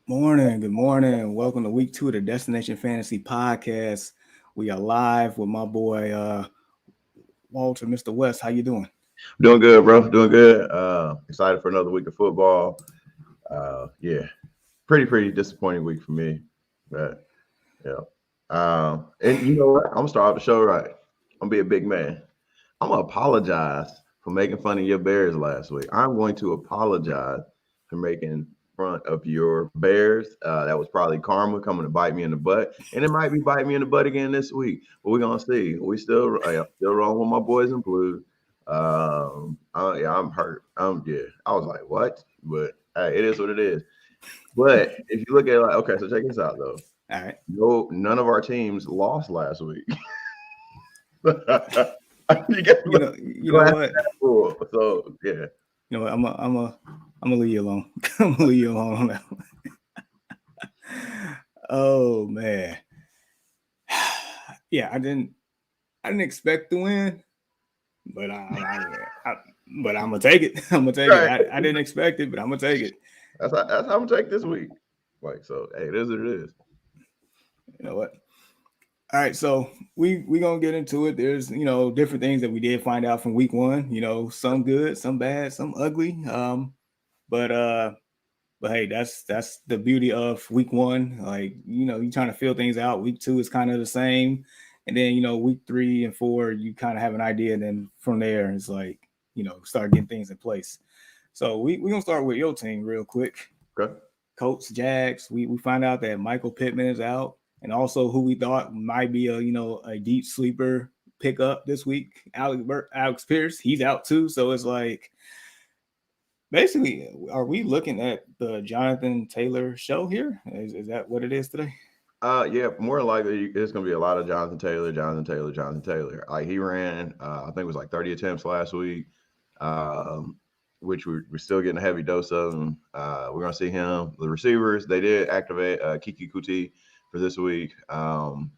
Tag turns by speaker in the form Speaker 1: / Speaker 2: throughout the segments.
Speaker 1: Morning, good morning. Welcome to week 2 of the Destination Fantasy Podcast. We are live with my boy Walter, Mr. West. How you doing?
Speaker 2: Doing good, bro. Doing good. Excited for another week of football. Yeah, pretty disappointing week for me, but yeah. And you know what? I'm gonna start off the show right. I'm gonna be a big man. I'm gonna apologize for making fun of your Bears last week. I'm going to apologize for making fun of your Bears. That was probably karma coming to bite me in the butt, and it might be biting me in the butt again this week. But we're gonna see. We still wrong with my boys in blue. Yeah, I'm hurt. Yeah, I was like, what? But hey, it is what it is. But if you look at it like, okay, so check this out though.
Speaker 1: All right.
Speaker 2: No, none of our teams lost last week. You get
Speaker 1: You know
Speaker 2: glass
Speaker 1: what?
Speaker 2: half full. So yeah.
Speaker 1: You know what? I'm gonna leave you alone. I'm gonna leave you alone on that one. Oh man. Yeah, I didn't expect to win, but I but I'm gonna take it. I'm gonna take it.
Speaker 2: Right.
Speaker 1: I didn't expect it, but I'm gonna take it.
Speaker 2: That's how I'm gonna take this week. Like so, hey, it is what it is.
Speaker 1: You know what? All right, so we gonna get into it. There's different things that we did find out from week 1. Some good, some bad, some ugly. But but hey, that's the beauty of week 1. Like you trying to feel things out. Week 2 is kind of the same, and then week 3 and 4 you kind of have an idea. And then from there it's like start getting things in place. So we gonna start with your team real quick.
Speaker 2: Okay.
Speaker 1: Colts, Jags. We find out that Michael Pittman is out, and also who we thought might be a deep sleeper pickup this week, Alex Pierce. He's out too. So it's like basically, are we looking at the Jonathan Taylor show here? Is that what it is today?
Speaker 2: Yeah, more than likely it's gonna be a lot of Jonathan Taylor, Jonathan Taylor, Jonathan Taylor. Like he ran, I think it was like 30 attempts last week, um, which we're still getting a heavy dose of them. We're gonna see him. The receivers they did activate Kiki Kuti for this week. And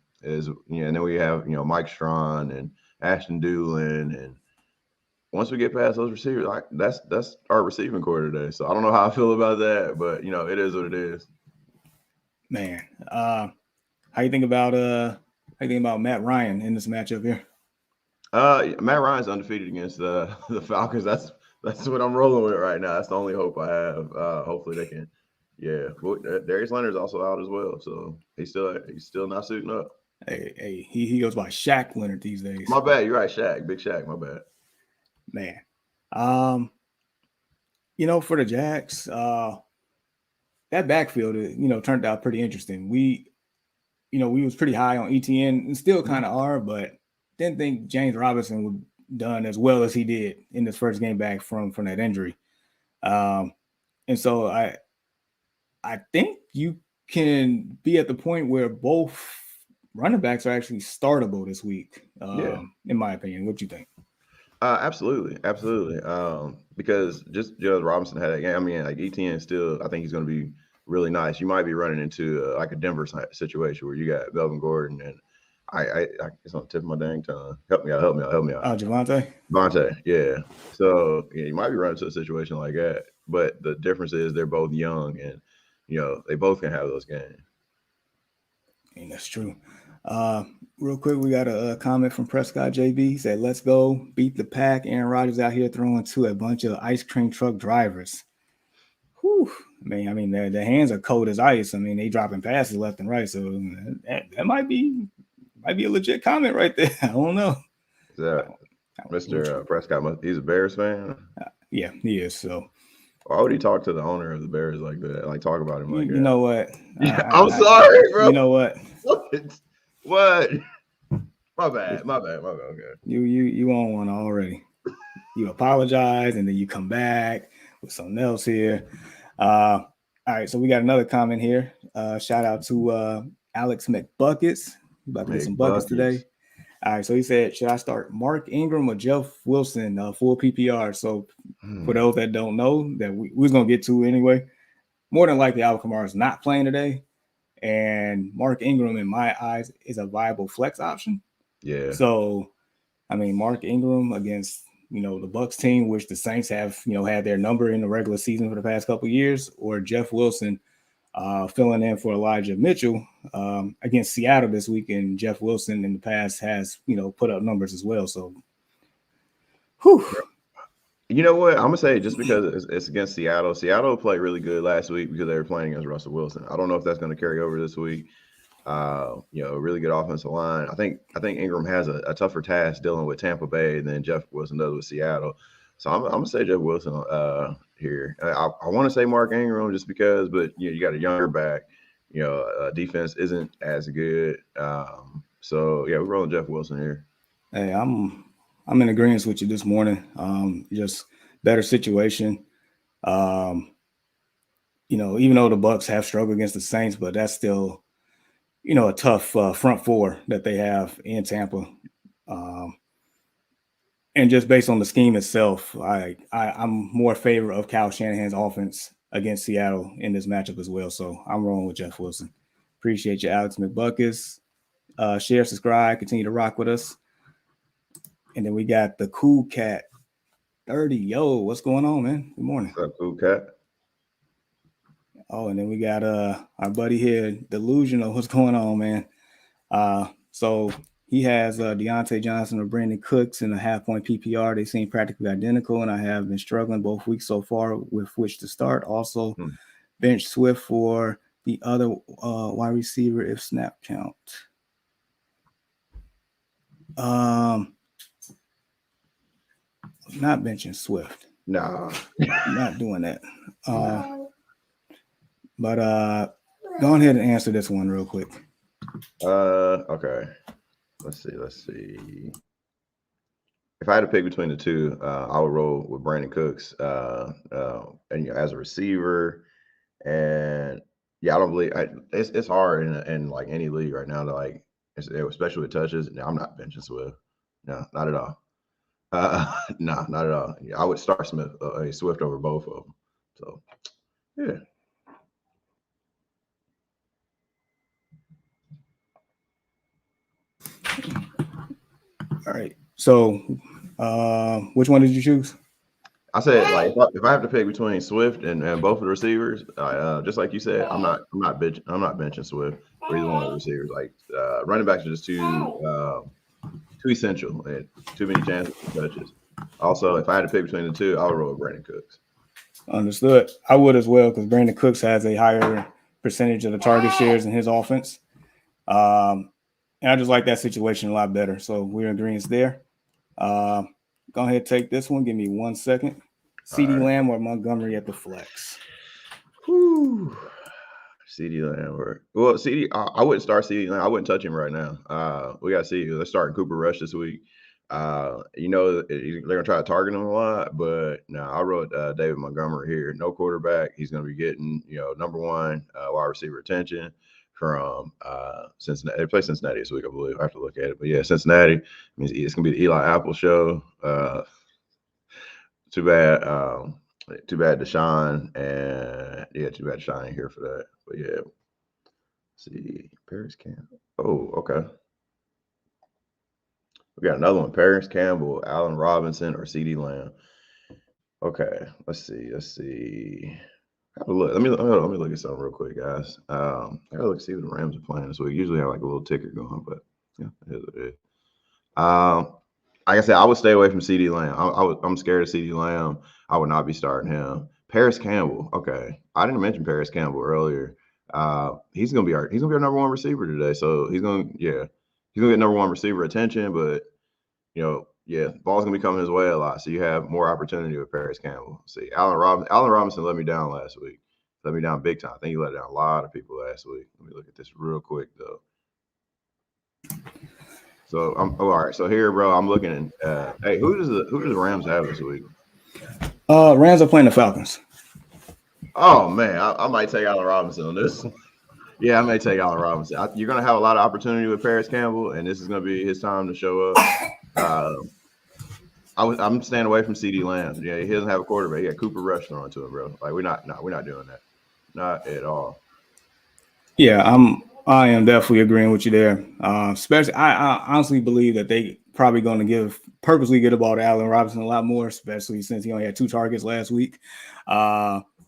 Speaker 2: then we have Mike Strawn and Ashton Doolin, and once we get past those receivers, like that's our receiving core today. So I don't know how I feel about that, but it is what it is.
Speaker 1: Man, how you think about Matt Ryan in this matchup here?
Speaker 2: Matt Ryan's undefeated against the Falcons. That's what I'm rolling with right now. That's the only hope I have. Hopefully they can. Yeah, well, Darius Leonard's also out as well, so he's still not suiting up.
Speaker 1: Hey, he goes by Shaq Leonard these days.
Speaker 2: My bad. You're right, Shaq. Big Shaq. My bad.
Speaker 1: Man, um, for the Jags, that backfield, turned out pretty interesting. We was pretty high on ETN and still kind of are, but didn't think James Robinson would done as well as he did in his first game back from that injury. Um, and so I think you can be at the point where both running backs are actually startable this week.
Speaker 2: Yeah.
Speaker 1: In my opinion, what do you think?
Speaker 2: Absolutely, absolutely. Because just Judge Robinson had that game. I mean, like ETN still, I think he's going to be really nice. You might be running into like a Denver situation where you got Melvin Gordon and I it's on the tip of my dang tongue. Help me out, help me out, help me out.
Speaker 1: Javante?
Speaker 2: Vontae, yeah. So yeah, you might be running into a situation like that. But the difference is they're both young and they both can have those games.
Speaker 1: I mean, that's true. Uh, Real quick, we got a comment from Prescott JB. He said, "Let's go beat the pack." Aaron Rodgers out here throwing to a bunch of ice cream truck drivers. Whew. I mean, the hands are cold as ice. I mean, they dropping passes left and right. So that might be a legit comment right there. I don't know.
Speaker 2: Is that Mr. Prescott? He's a Bears fan.
Speaker 1: Yeah, he is. So
Speaker 2: Why would he talk to the owner of the Bears like that? Like talk about him like
Speaker 1: you
Speaker 2: that?
Speaker 1: know what?
Speaker 2: Yeah, I'm sorry, bro.
Speaker 1: You know what?
Speaker 2: What? My bad. My bad. My bad. Okay.
Speaker 1: You on one already. You apologize and then you come back with something else here. All right, so we got another comment here. Shout out to Alex McBuckets. We about to get some buckets today. All right, so he said, should I start Mark Ingram or Jeff Wilson full PPR? So for those that don't know, that we was gonna get to anyway, more than likely Alvin Kamara is not playing today, and Mark Ingram, in my eyes, is a viable flex option.
Speaker 2: Yeah.
Speaker 1: So, I mean, Mark Ingram against the Bucks team, which the Saints have had their number in the regular season for the past couple of years, or Jeff Wilson filling in for Elijah Mitchell against Seattle this week. And Jeff Wilson in the past has, put up numbers as well. So, whew.
Speaker 2: You know what? I'm going to say just because it's against Seattle. Seattle played really good last week because they were playing against Russell Wilson. I don't know if that's going to carry over this week. Really good offensive line. I think Ingram has a tougher task dealing with Tampa Bay than Jeff Wilson does with Seattle. So I'm going to say Jeff Wilson here. I want to say Mark Ingram just because, but you got a younger back. Defense isn't as good. So yeah, we're rolling Jeff Wilson here.
Speaker 1: Hey, I'm in agreement with you this morning. Just better situation. Even though the Bucs have struggled against the Saints, but that's still, a tough front four that they have in Tampa. And just based on the scheme itself, I'm more in favor of Kyle Shanahan's offense against Seattle in this matchup as well. So I'm rolling with Jeff Wilson. Appreciate you, Alex McBuckus. Share, subscribe, continue to rock with us. And then we got the Cool Cat 30. Yo, what's going on, man? Good morning.
Speaker 2: What's up, Cool Cat?
Speaker 1: Oh, and then we got our buddy here, Delusional. What's going on, man? So he has Deontay Johnson or Brandon Cooks in a half-point PPR. They seem practically identical, and I have been struggling both weeks so far with which to start. Also, bench Swift for the other wide receiver if snap count. Not benching Swift.
Speaker 2: No,
Speaker 1: not doing that. But go ahead and answer this one real quick.
Speaker 2: Okay. Let's see. If I had to pick between the two, I would roll with Brandon Cooks, and as a receiver. And yeah, I don't believe it's hard in like any league right now to especially with touches. No, I'm not benching Swift. No, not at all. No, not at all. Yeah, I would start Swift over both of them. So, yeah.
Speaker 1: All right. So, which one did you choose?
Speaker 2: I said, if I have to pick between Swift and both of the receivers, just like you said, I'm not benching Swift for either one of the receivers. Running backs are just too essential and too many chances for touches. Also, if I had to pick between the two, I would roll with Brandon Cooks.
Speaker 1: Understood. I would as well because Brandon Cooks has a higher percentage of the target shares in his offense. And I just like that situation a lot better. So we're in agreement there. Go ahead, take this one. Give me 1 second. CeeDee Lamb or Montgomery at the flex?
Speaker 2: Whew. CeeDee Lamb CeeDee. I wouldn't start CeeDee Lamb. I wouldn't touch him right now. We got to see. They're starting Cooper Rush this week. They're gonna try to target him a lot, but no, I wrote David Montgomery here. No quarterback. He's gonna be getting number one wide receiver attention from Cincinnati. They play Cincinnati this week, I believe. I have to look at it, but yeah, Cincinnati means it's gonna be the Eli Apple show. Too bad Deshaun, and yeah, too bad Deshaun ain't here for that. But yeah, let's see, Paris Campbell. Oh, okay. We got another one: Paris Campbell, Allen Robinson, or CeeDee Lamb. Okay, let's see. Have a look. Let me look at something real quick, guys. I gotta look see what the Rams are playing this week. Usually have like a little ticker going, but yeah, it is what it is. Like I said, I would stay away from CeeDee Lamb. I'm scared of CeeDee Lamb. I would not be starting him. Paris Campbell. Okay, I didn't mention Paris Campbell earlier. He's gonna be our number one receiver today. So he's gonna get number one receiver attention. But the ball's gonna be coming his way a lot. So you have more opportunity with Paris Campbell. See, Allen Robinson let me down last week. Let me down big time. I think he let down a lot of people last week. Let me look at this real quick though. So all right. So here, bro, I'm looking at hey, who does the Rams have this week?
Speaker 1: Rams are playing the Falcons.
Speaker 2: Oh man, I might take Allen Robinson on this. Yeah, I may take Allen Robinson. You're gonna have a lot of opportunity with Paris Campbell, and this is gonna be his time to show up. I'm staying away from CeeDee Lamb. Yeah, he doesn't have a quarterback. He got Cooper Rush throwing to him, bro. Like we're not doing that. Not at all.
Speaker 1: Yeah, I am definitely agreeing with you there. Especially, I honestly believe that they probably going to purposely get the ball to Allen Robinson a lot more, especially since he only had 2 targets last week.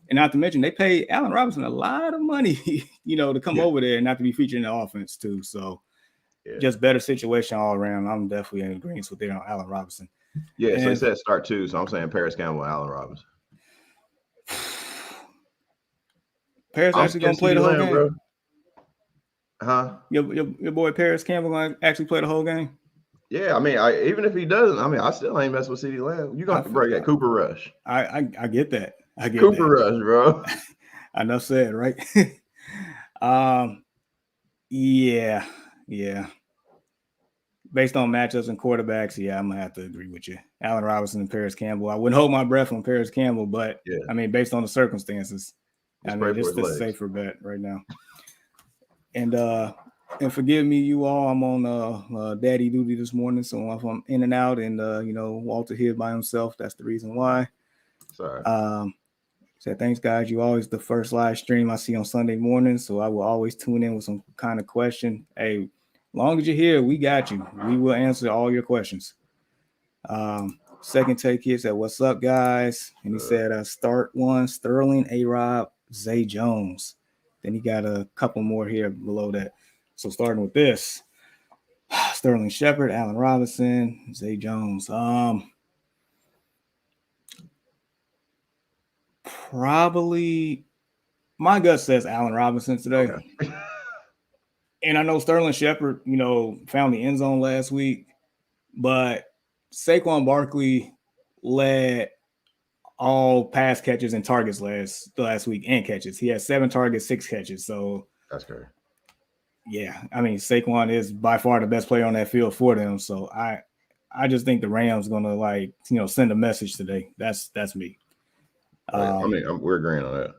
Speaker 1: And not to mention, they paid Allen Robinson a lot of money, to come over there and not to be featured in the offense too. So just better situation all around. I'm definitely in agreement with there on Allen Robinson.
Speaker 2: Yeah, so he said start 2, so I'm saying Paris Campbell, Allen Robinson.
Speaker 1: Paris actually gonna play the whole game,
Speaker 2: bro. Huh?
Speaker 1: Your boy Paris Campbell gonna actually play the whole game?
Speaker 2: Yeah, I mean, even if he doesn't, I still ain't messing with CeeDee Lamb. You got to break that Cooper Rush.
Speaker 1: I get that. I get
Speaker 2: Cooper Rush, bro.
Speaker 1: Enough said, right? Yeah. Based on matchups and quarterbacks, I'm gonna have to agree with you. Allen Robinson and Paris Campbell. I wouldn't hold my breath on Paris Campbell, but I mean, based on the circumstances, it's the safer bet right now. And forgive me, you all. I'm on daddy duty this morning, so if I'm in and out, and Walter here by himself, that's the reason why.
Speaker 2: Sorry.
Speaker 1: Said thanks, guys. You always the first live stream I see on Sunday morning, so I will always tune in with some kind of question. Hey, as long as you're here, we got you. We will answer all your questions. Second take here said, "What's up, guys?" And he said, "Start one: Sterling, A-Rob, Zay Jones." Then he got a couple more here below that. So starting with this, Sterling Shepard, Allen Robinson, Zay Jones. Probably my gut says Allen Robinson today. Okay. And I know Sterling Shepard, found the end zone last week, but Saquon Barkley led all pass catches and targets last week and catches. He had 7 targets, 6 catches. So
Speaker 2: that's great.
Speaker 1: Yeah, I mean, Saquon is by far the best player on that field for them. So I just think the Rams gonna send a message today. That's me.
Speaker 2: We're agreeing on that.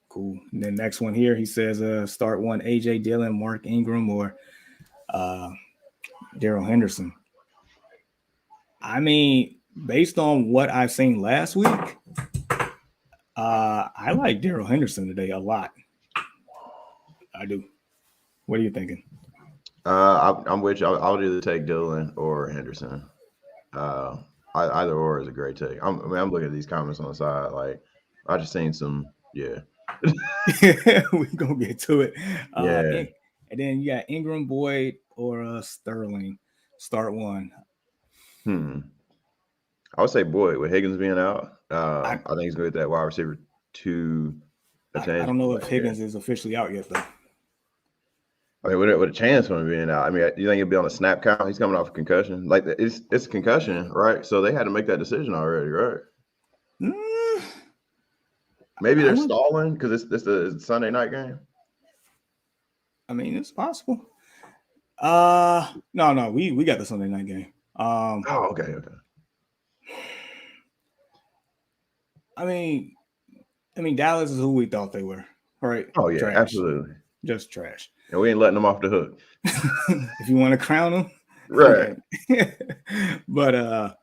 Speaker 1: Cool. And then next one here, he says, start one: AJ Dillon, Mark Ingram, or Darrell Henderson. I mean, based on what I've seen last week, I like Darrell Henderson today a lot. I do. What are you thinking?
Speaker 2: I'm with you. I'll either take Dillon or Henderson. Either or is a great take. I'm looking at these comments on the side. Like, I just seen some. Yeah.
Speaker 1: We're gonna get to it. And then you got Ingram, Boyd, or Sterling. Start one.
Speaker 2: I would say Boyd with Higgins being out. I think he's going to get that wide receiver 2 attention.
Speaker 1: I don't know if Higgins is officially out yet, though.
Speaker 2: I mean, with a chance of him being out. I mean, you think he'll be on a snap count? He's coming off a concussion. Like, it's a concussion, right? So they had to make that decision already, right? Maybe they're stalling because it's the Sunday night game.
Speaker 1: I mean, it's possible. No, we got the Sunday night game.
Speaker 2: Okay.
Speaker 1: I mean, Dallas is who we thought they were, right?
Speaker 2: Oh yeah,
Speaker 1: trash.
Speaker 2: Absolutely.
Speaker 1: Just trash.
Speaker 2: And we ain't letting them off the hook.
Speaker 1: If you want to crown them,
Speaker 2: right?
Speaker 1: But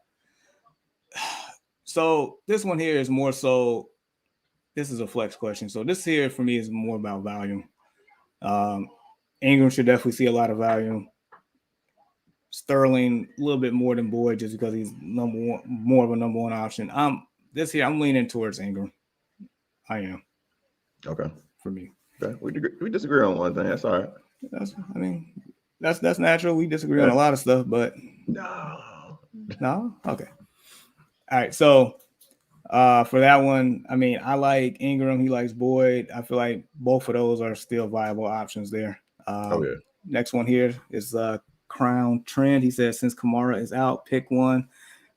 Speaker 1: so this one here is more so. This is a flex question. So this here for me is more about volume. Ingram should definitely see a lot of volume. Sterling a little bit more than Boyd just because he's more of a number one option. I'm leaning towards Ingram. I am.
Speaker 2: Okay.
Speaker 1: For me.
Speaker 2: Okay. We disagree on one thing. That's all right.
Speaker 1: That's natural. We disagree on a lot of stuff, but
Speaker 2: no.
Speaker 1: Okay. All right. So for that one, I mean, I like Ingram. He likes Boyd. I feel like both of those are still viable options there. Next one here is Crown Trend. He says, since Kamara is out, pick one.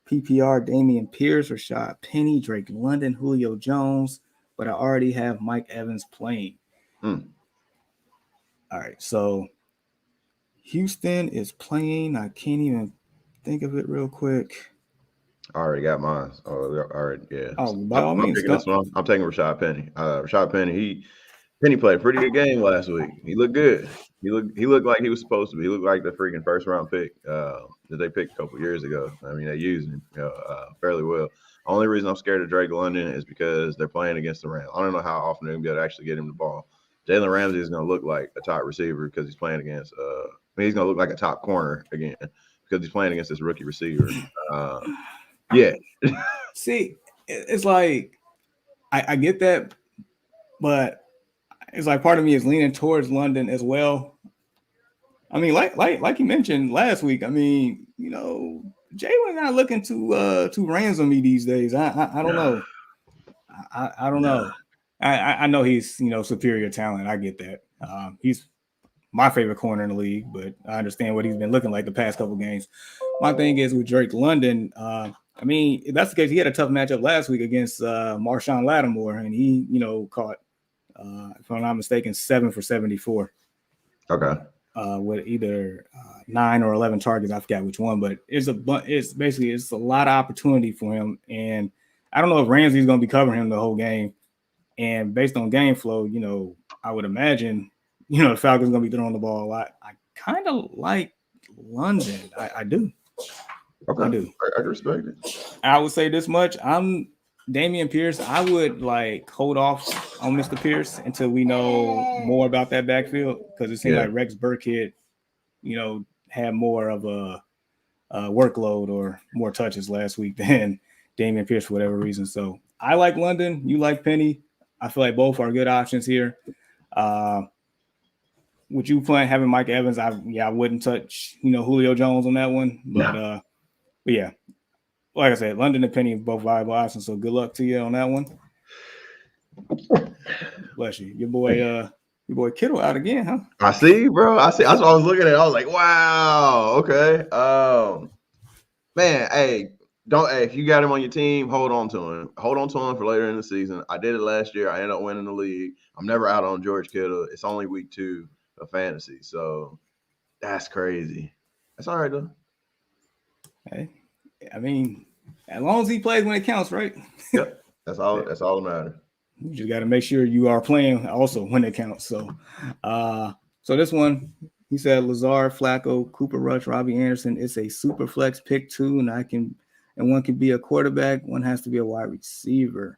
Speaker 1: PPR, Damian Pierce, Rashad Penny, Drake London, Julio Jones, but I already have Mike Evans playing. All right, so Houston is playing. I can't even think of it real quick.
Speaker 2: I already got mine. All right, yeah.
Speaker 1: By all means,
Speaker 2: this one. I'm taking Rashad Penny. Rashad Penny, Penny played a pretty good game last week. He looked good. He looked like he was supposed to be. He looked like the freaking first round pick that they picked a couple years ago. I mean, they used him fairly well. Only reason I'm scared of Drake London is because they're playing against the Rams. I don't know how often they're going to be able to actually get him the ball. Jalen Ramsey is going to look like a top receiver because he's playing against he's going to look like a top corner again because he's playing against this rookie receiver. Yeah.
Speaker 1: See, it's like I get that, but it's like part of me is leaning towards London as well. I mean, like you mentioned last week. I mean, Jalen not looking to ransom me these days. I don't know. I don't know. I know he's superior talent. I get that. He's my favorite corner in the league, but I understand what he's been looking like the past couple games. My thing is with Drake London. I mean, if that's the case, he had a tough matchup last week against Marshawn Lattimore, and he caught, if I'm not mistaken, 7 for 74.
Speaker 2: Okay.
Speaker 1: With either 9 or 11 targets, I forgot which one, but it's a lot of opportunity for him, and I don't know if Ramsey's going to be covering him the whole game. And based on game flow, I would imagine, the Falcons going to be throwing the ball a lot. I kind of like London. I do.
Speaker 2: Okay.
Speaker 1: I do.
Speaker 2: I respect it.
Speaker 1: I would say this much. I'm Damian Pierce. I would hold off on Mr. Pierce until we know more about that backfield, because it seemed like Rex Burkhead, had more of a workload or more touches last week than Damian Pierce for whatever reason. So I like London. You like Penny. I feel like both are good options here. Would you plan having Mike Evans? I wouldn't touch Julio Jones on that one, but yeah, like I said, London and Penny both viable options. So good luck to you on that one. Bless you. Your boy Kittle out again, huh?
Speaker 2: I see, bro. I see. That's what I was looking at. I was like, wow, okay. Man, hey, if you got him on your team, hold on to him. Hold on to him for later in the season. I did it last year. I ended up winning the league. I'm never out on George Kittle. It's only week 2 of fantasy, so that's crazy. That's all right though.
Speaker 1: Hey, I mean, as long as he plays when it counts, right?
Speaker 2: Yep, that's all. That's all that matters.
Speaker 1: You just got to make sure you are playing also when it counts. So, so this one, he said Lazard, Flacco, Cooper Rush, Robbie Anderson. It's a super flex pick too, and one can be a quarterback. One has to be a wide receiver.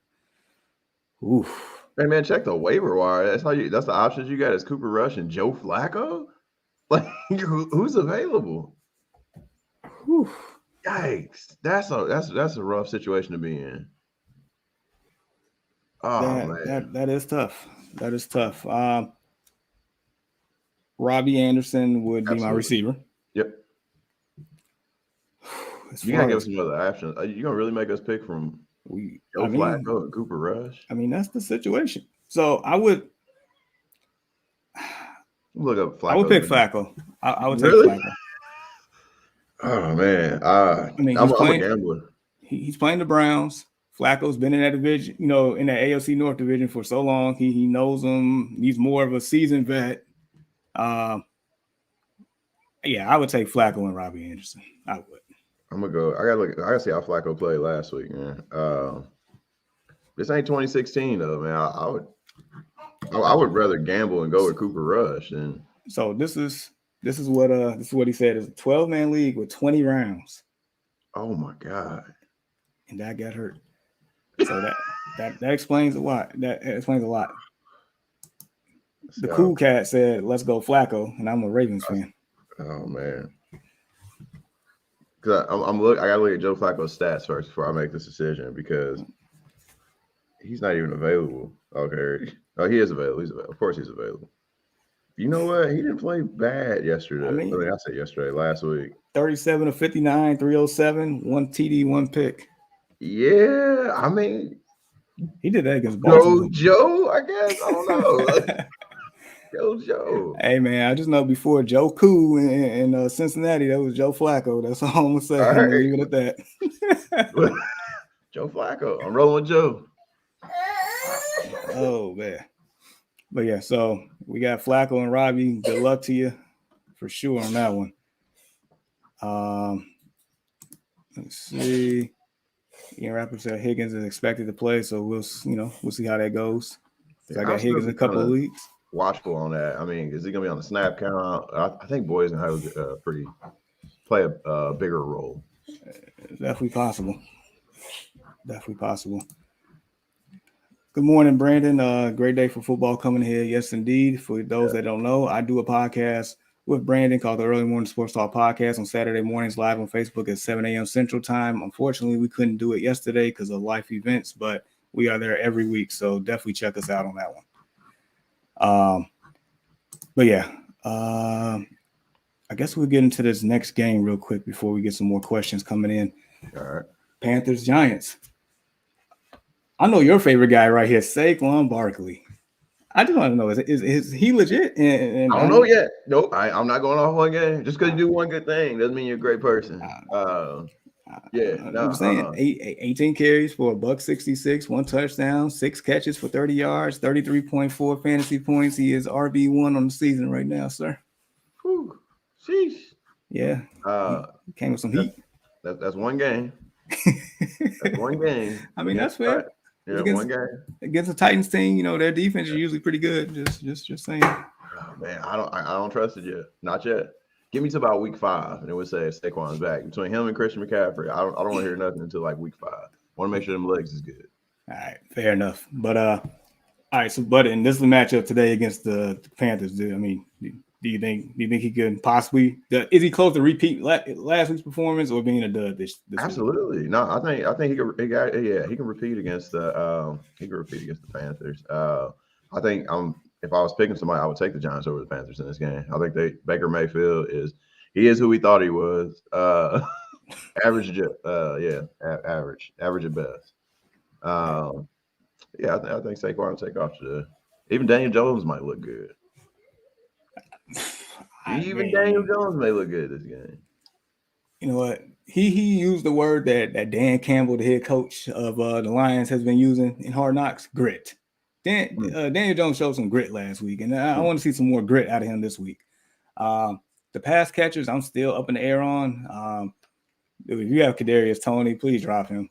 Speaker 1: Oof.
Speaker 2: Hey man, check the waiver wire. That's the options you got is Cooper Rush and Joe Flacco. Like who's available?
Speaker 1: Oof.
Speaker 2: Yikes! That's a rough situation to be in. Oh man,
Speaker 1: that is tough. That is tough. Robbie Anderson would be my receiver.
Speaker 2: Yep. You gotta give us some other options. You gonna really make us pick from Joe Flacco and Cooper Rush?
Speaker 1: I mean, that's the situation. So I would
Speaker 2: look up Flacco.
Speaker 1: I would pick Flacco. I would take Flacco.
Speaker 2: Oh man,
Speaker 1: I mean,
Speaker 2: I'm a gambler.
Speaker 1: He's playing the Browns. Flacco's been in that division, in that AFC North division for so long. He knows them. He's more of a seasoned vet. Yeah, I would take Flacco and Robbie Anderson. I would.
Speaker 2: I'm gonna go. I gotta see how Flacco played last week, man. This ain't 2016 though, man. I would rather gamble and go with Cooper Rush. And
Speaker 1: so this is what he said. It's a 12-man league with 20 rounds.
Speaker 2: Oh my god!
Speaker 1: And that got hurt. So that explains a lot. That explains a lot. The cool cat said, "Let's go Flacco," and I'm a Ravens fan.
Speaker 2: Oh man. Because I gotta look at Joe Flacco's stats first before I make this decision, because he's not even available. Okay. Oh, he is available. He's available. Of course he's available. You know what? He didn't play bad yesterday. I said yesterday, last week.
Speaker 1: 37 of 59, 307, 1 TD, 1 pick.
Speaker 2: Yeah, I mean,
Speaker 1: he did that against Baltimore.
Speaker 2: Joe, I guess. I don't know. Joe.
Speaker 1: Hey man, I just know before Joe Cool in Cincinnati, that was Joe Flacco. That's all I'm gonna say. I'm gonna leave it at that.
Speaker 2: Joe Flacco. I'm rolling with Joe.
Speaker 1: Oh man. But yeah, so we got Flacco and Robbie. Good luck to you for sure on that one. Let's see. Ian Rapper said Higgins is expected to play, so we'll see how that goes. I got Higgins in a couple of weeks.
Speaker 2: Watchful on that. I mean, is he gonna be on the snap count? I think boys and have play a bigger role.
Speaker 1: Definitely possible. Definitely possible. Good morning, Brandon. Great day for football coming here. Yes, indeed. For those that don't know, I do a podcast with Brandon called the Early Morning Sports Talk Podcast on Saturday mornings live on Facebook at 7 a.m. Central Time. Unfortunately, we couldn't do it yesterday because of life events, but We are there every week, so definitely check us out on that one. But yeah, I guess we'll get into this next game real quick before we get some more questions coming in.
Speaker 2: All right.
Speaker 1: Panthers Giants. I know your favorite guy right here, Saquon Barkley. I just want to know, is he legit? And
Speaker 2: I don't know yet. Nope. I'm not going off one game. Just because you do one good thing doesn't mean you're a great person. Yeah.
Speaker 1: I'm saying 18 carries for $166, 1 touchdown, 6 catches for 30 yards, 33.4 fantasy points. He is RB1 on the season right now, sir.
Speaker 2: Whew. Sheesh.
Speaker 1: Yeah. He came with some heat.
Speaker 2: That's one game. That's one game.
Speaker 1: I mean, that's fair.
Speaker 2: Yeah, one game.
Speaker 1: Against the Titans team, their defense is usually pretty good. Just saying.
Speaker 2: Oh, man, I don't trust it yet. Not yet. Give me to about week 5, and then we'll say Saquon's back. Between him and Christian McCaffrey, I don't want to hear nothing until like week 5. Want to make sure them legs is good.
Speaker 1: All right, fair enough. But all right. So, and this is the matchup today against the Panthers. Do you think he could possibly? Is he close to repeat last week's performance or being a dud this
Speaker 2: Absolutely.
Speaker 1: week?
Speaker 2: No, I think he can repeat against the Panthers. I think if I was picking somebody, I would take the Giants over the Panthers in this game. I think Baker Mayfield is who we thought he was. Average at best. I think Saquon will take off today. Even Daniel Jones might look good. Daniel Jones may look good this game.
Speaker 1: You know what? He used the word that Dan Campbell, the head coach of the Lions, has been using in Hard Knocks: grit. Daniel Jones showed some grit last week, and I want to see some more grit out of him this week. The pass catchers, I'm still up in the air on. If you have Kadarius Toney, please drop him.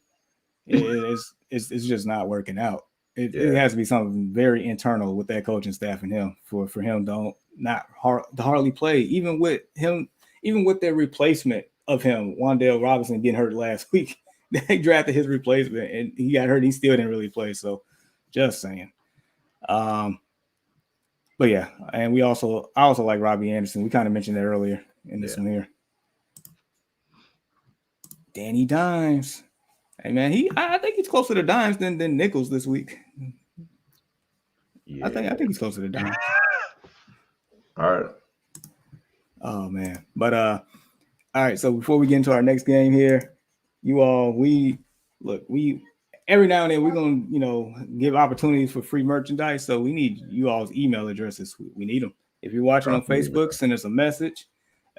Speaker 1: It's just not working out. It has to be something very internal with that coaching staff and him for him to hardly play. Even with their replacement of him, Wan'Dale Robinson getting hurt last week, they drafted his replacement and he got hurt. He still didn't really play. So, just saying. But yeah, and I also like Robbie Anderson. We kind of mentioned that earlier in this one here. Danny Dimes. Hey man, I think he's closer to Dimes than Nichols this week. Yeah. I think he's closer to Dimes.
Speaker 2: All right.
Speaker 1: Oh man. But all right, so before we get into our next game here, we every now and then we're gonna, give opportunities for free merchandise. So we need you all's email addresses. We need them. If you're watching on Facebook, send us a message.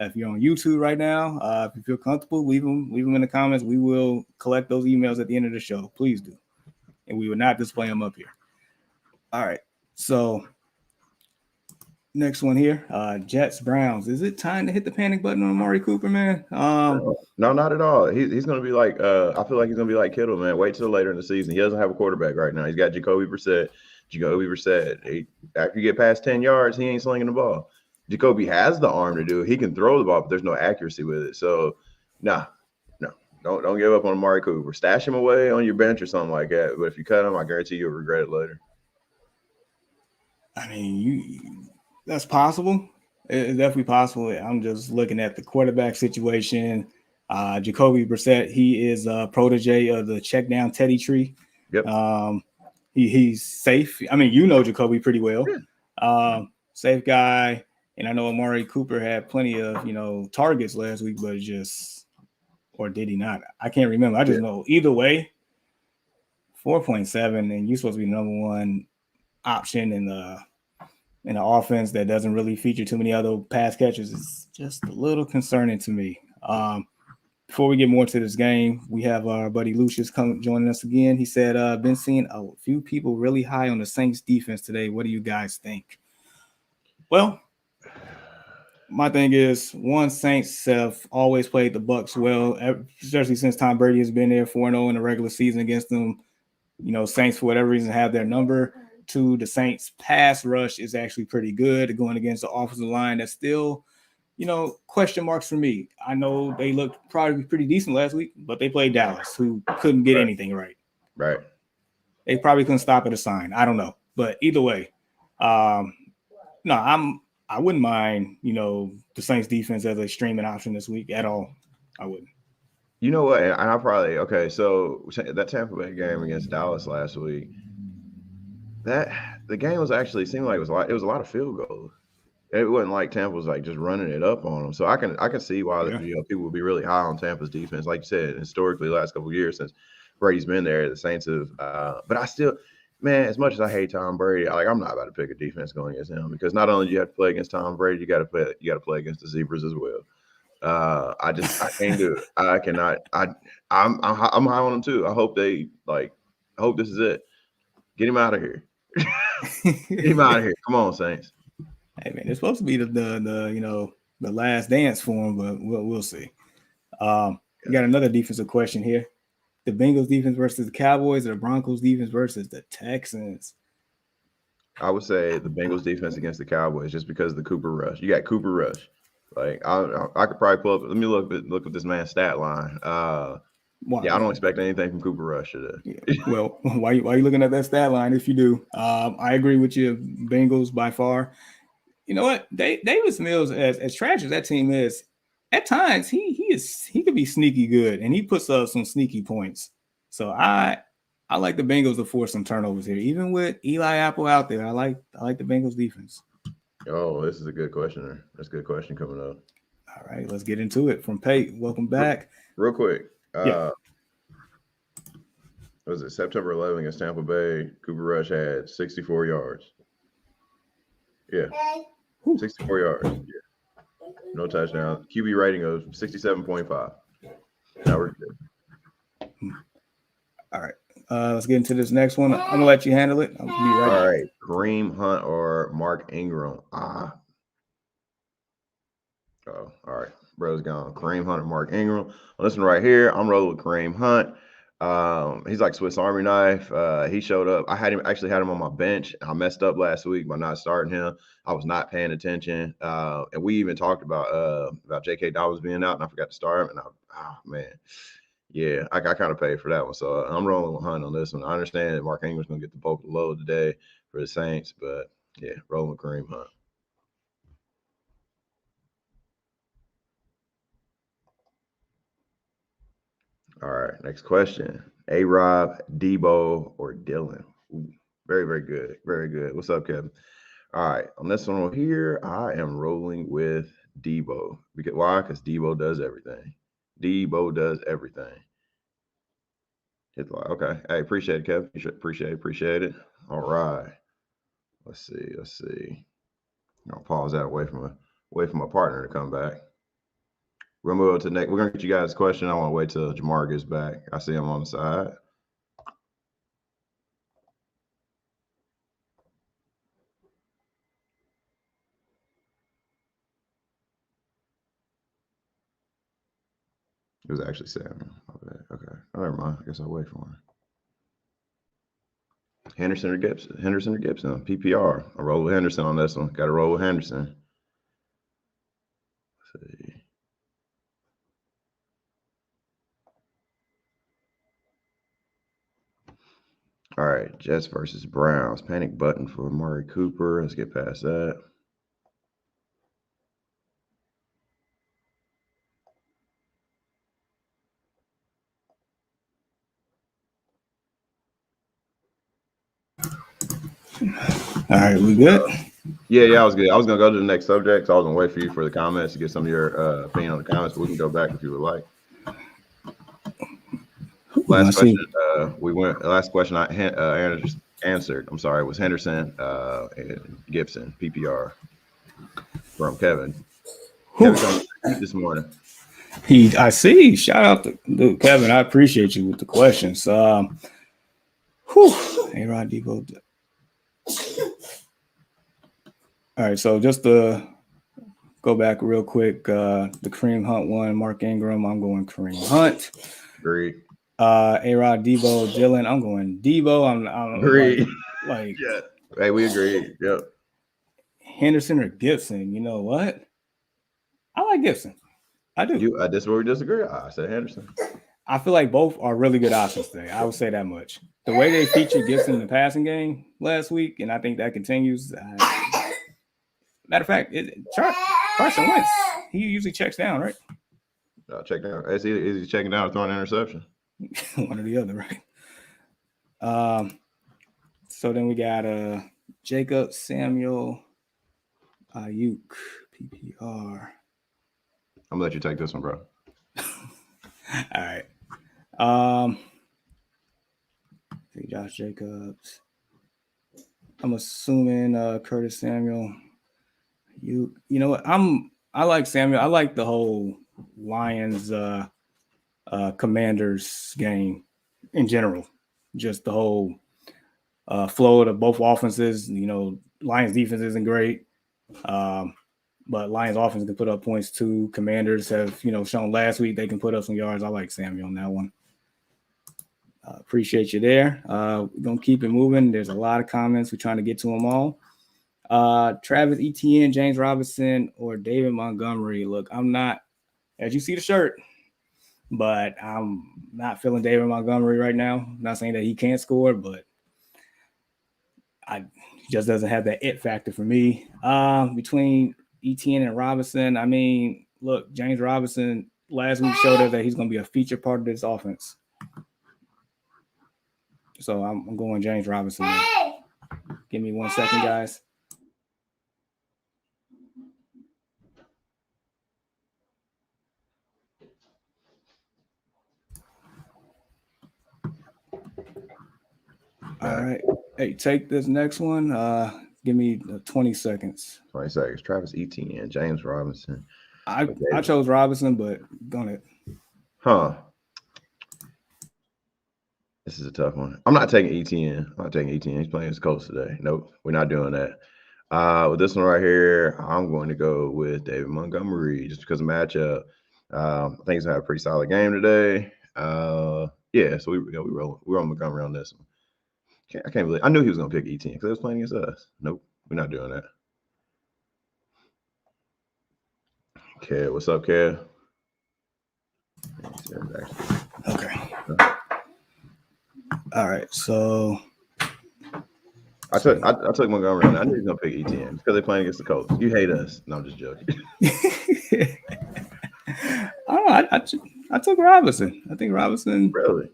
Speaker 1: If you're on YouTube right now, if you feel comfortable, leave them in the comments. We will collect those emails at the end of the show. Please do. And we will not display them up here. All right. So next one here, Jets Browns. Is it time to hit the panic button on Amari Cooper, man?
Speaker 2: No, not at all. He's going to be like I feel like he's going to be like Kittle, man. Wait till later in the season. He doesn't have a quarterback right now. He's got Jacoby Brissett. After you get past 10 yards, he ain't slinging the ball. Jacoby has the arm to do it. He can throw the ball, but there's no accuracy with it. So, no, don't give up on Amari Cooper. Stash him away on your bench or something like that. But if you cut him, I guarantee you'll regret it later.
Speaker 1: I mean, that's possible. It's definitely possible. I'm just looking at the quarterback situation. Jacoby Brissett, he is a protege of the check down Teddy tree.
Speaker 2: Yep.
Speaker 1: He's safe. I mean, Jacoby pretty well. Yeah. Safe guy. And I know Amari Cooper had plenty of, targets last week, but or did he not? I can't remember. I just know either way, 4.7, and you're supposed to be the number one option in the offense that doesn't really feature too many other pass catchers. It's just a little concerning to me. Before we get more to this game, we have our buddy Lucius joining us again. He said, been seeing a few people really high on the Saints defense today. What do you guys think? Well, my thing is, Saints have always played the Bucs well, especially since Tom Brady has been there 4-0 in the regular season against them. Saints, for whatever reason, have their number. 2, the Saints pass rush is actually pretty good going against the offensive line. That's still, question marks for me. I know they looked probably pretty decent last week, but they played Dallas, who couldn't get anything right.
Speaker 2: Right.
Speaker 1: They probably couldn't stop at a sign. I don't know. But either way, I wouldn't mind, the Saints defense as a streaming option this week at all. I wouldn't.
Speaker 2: You know what? And I probably okay. So that Tampa Bay game against Dallas last week, that the game was actually seemed like it was a lot of field goals. It wasn't like Tampa was like just running it up on them. So I can see why
Speaker 1: Yeah.
Speaker 2: people would be really high on Tampa's defense. Like you said, historically, the last couple of years since Brady's been there, the Saints have. But I still, man, as much as I hate Tom Brady, I'm not about to pick a defense going against him because not only do you have to play against Tom Brady, you got to play against the Zebras as well. I can't do it. I cannot. I'm high on them too. I hope I hope this is it. Get him out of here. Get him out of here. Come on, Saints.
Speaker 1: Hey man, it's supposed to be the the last dance for him, but we'll see. We got another defensive question here: the Bengals defense versus the Cowboys, or the Broncos defense versus the Texans?
Speaker 2: I would say the Bengals defense against the Cowboys just because of the Cooper Rush. You got Cooper Rush. Like I could probably pull up. Let me look at this man's stat line. Yeah, I don't expect anything from Cooper Rush today.
Speaker 1: Yeah. Well, why you looking at that stat line? If you do, I agree with you. Bengals by far. You know what? Davis Mills, as trash as that team is, at times he could be sneaky good, and he puts up some sneaky points. So I like the Bengals to force some turnovers here, even with Eli Apple out there. I like the Bengals defense.
Speaker 2: Oh, this is a good question. That's a good question coming up.
Speaker 1: All right, let's get into it. From Pate, welcome back.
Speaker 2: Real quick.
Speaker 1: Yeah.
Speaker 2: Was it September 11th against Tampa Bay? Cooper Rush had 64 yards. Yeah. 64 yards. Yeah. No touchdown. QB rating of 67.5. Now we're good.
Speaker 1: All right. Let's get into this next one. I'm gonna let you handle it. I'll be right.
Speaker 2: All right. Kareem Hunt or Mark Ingram? Oh, all right. Bro's gone. Kareem Hunt or Mark Ingram. Well, listen right here. I'm rolling with Kareem Hunt. He's like Swiss Army knife. He showed up. I had him on my bench. I messed up last week by not starting him. I was not paying attention. And we even talked about J.K. Dobbins being out, and I forgot to start him. And man, yeah, I kind of paid for that one. So I'm rolling with Hunt on this one. I understand that Mark Ingram's gonna get the bulk of the load today for the Saints, but yeah, rolling with Kareem Hunt. All right, next question. A-Rob, Debo, or Dylan? Ooh, very, very good. Very good. What's up, Kevin? All right, on this one here, I am rolling with Debo. Why? Because Debo does everything. Debo does everything. Okay. Hey, appreciate it, Kev. Appreciate it. All right. Let's see. I'll pause that away from my partner to come back. We're gonna move on to next. We're gonna get you guys a question. I want to wait till Jamar gets back. I see him on the side. It was actually Samuel. Okay. Oh, never mind. I guess I'll wait for him. Henderson or Gibson? PPR. I roll with Henderson on this one. Got to roll with Henderson. Let's see. All right, Jets versus Browns. Panic button for Amari Cooper. Let's get past that.
Speaker 1: All right, we good?
Speaker 2: Yeah, I was good. I was gonna go to the next subject, so I was gonna wait for you for the comments to get some of your opinion on the comments, but we can go back if you would like. Last question I answered. I'm sorry, was Henderson and Gibson PPR from Kevin. Kevin this morning.
Speaker 1: I see. Shout out to Kevin. I appreciate you with the questions. A-Rod Debo. All right, so just to go back real quick, the Kareem Hunt one, Mark Ingram. I'm going Kareem Hunt.
Speaker 2: Agreed.
Speaker 1: A-Rod, Debo, Dylan. I'm going Debo. I'm
Speaker 2: agreed.
Speaker 1: Like
Speaker 2: yeah. Hey, we agree. Yep.
Speaker 1: Henderson or Gibson. You know what? I like Gibson. I do.
Speaker 2: This is where we disagree. I said Henderson.
Speaker 1: I feel like both are really good options today. I would say that much. The way they featured Gibson in the passing game last week, and I think that continues. Matter of fact, Carson Wentz, he usually checks down, right?
Speaker 2: Check down. Is he checking down or throwing an interception?
Speaker 1: One or the other, right? So then we got Jacob Samuel Ayuk PPR.
Speaker 2: I'm gonna let you take this one, bro.
Speaker 1: All right. Josh Jacobs. I'm assuming Curtis Samuel. You know what? I like Samuel. I like the whole Lions Commanders game in general. Just the whole flow of both offenses. You know, Lions defense isn't great. But Lions offense can put up points too. Commanders have, shown last week they can put up some yards. I like Samuel on that one. Appreciate you there. We're going to keep it moving. There's a lot of comments. We're trying to get to them all. Travis Etienne, James Robinson, or David Montgomery. Look, I'm not, as you see the shirt, but I'm not feeling David Montgomery right now. I'm not saying that he can't score, but he just doesn't have that it factor for me. Between Etienne and Robinson, I mean, look, James Robinson last week showed us that he's going to be a feature part of this offense. So I'm going James Robinson. Hey! Give me 1 second, guys. All right. Hey, take this next one. Give me 20 seconds.
Speaker 2: 20 seconds. Travis Etienne, James Robinson.
Speaker 1: I chose Robinson, but go ahead.
Speaker 2: Huh. This is a tough one. I'm not taking Etienne. He's playing his coach today. Nope, we're not doing that. With this one right here, I'm going to go with David Montgomery just because of matchup. I think he's gonna have a pretty solid game today. Yeah, so we're on Montgomery on this one. I can't believe I knew he was gonna pick Etienne because he was playing against us. Nope, we're not doing that. Okay, what's up, Kev?
Speaker 1: Okay. All right, so
Speaker 2: I took Montgomery on that. I knew he was gonna pick Etienne because they're playing against the Colts. You hate us. No, I'm just joking.
Speaker 1: I took Robinson. I think Robinson.
Speaker 2: Really?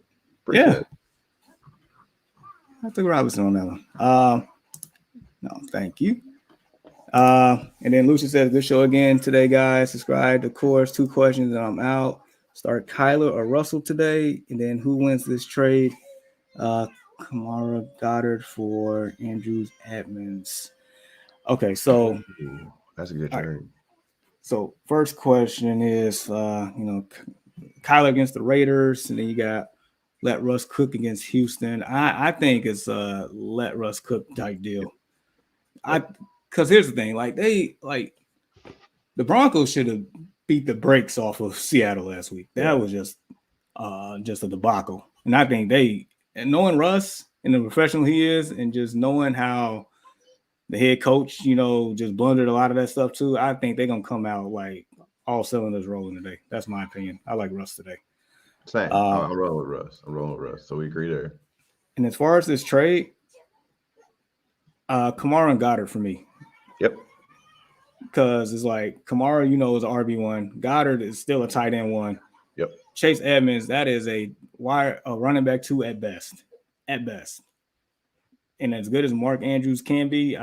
Speaker 1: Yeah. I took Robinson on that one. No, thank you. And then Lucian says, good show again today, guys. Subscribe to course. 2 questions and I'm out. Start Kyler or Russell today. And then who wins this trade? Kamara Goddard for Andrews Edmonds. Okay, so
Speaker 2: that's a good trade. Right.
Speaker 1: So first question is, Kyler against the Raiders, and then you got let Russ cook against Houston. I think it's a let Russ cook type deal. Because here's the thing, the Broncos should have beat the brakes off of Seattle last week. That was just a debacle. And I think and knowing Russ and the professional he is, and just knowing how the head coach, just blundered a lot of that stuff too, I think they're gonna come out like all cylinders rolling today. That's my opinion. I like Russ today.
Speaker 2: Same. I'm rolling with Russ. So we agree there.
Speaker 1: And as far as this trade, Kamara and Goddard for me.
Speaker 2: Yep.
Speaker 1: Because it's like Kamara, is an RB1. Goddard is still a tight end 1.
Speaker 2: Yep.
Speaker 1: Chase Edmonds, that is a running back 2 at best. At best. And as good as Mark Andrews can be,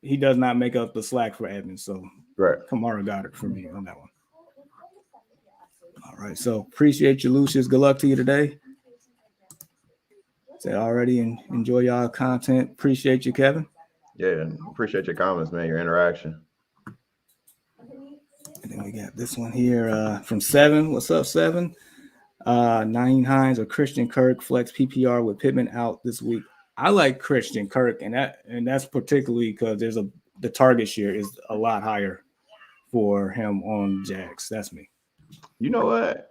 Speaker 1: he does not make up the slack for Edmonds. So Kamara Goddard for me on that one. All right. So appreciate you, Lucius. Good luck to you today. Said already and enjoy y'all content. Appreciate you, Kevin.
Speaker 2: Yeah, and appreciate your comments, man, your interaction.
Speaker 1: And then we got this one here from 7. What's up, 7? Naeem Hines or Christian Kirk flex PPR with Pittman out this week. I like Christian Kirk, and that's particularly because the target share is a lot higher for him on Jags. That's me. You know
Speaker 2: what?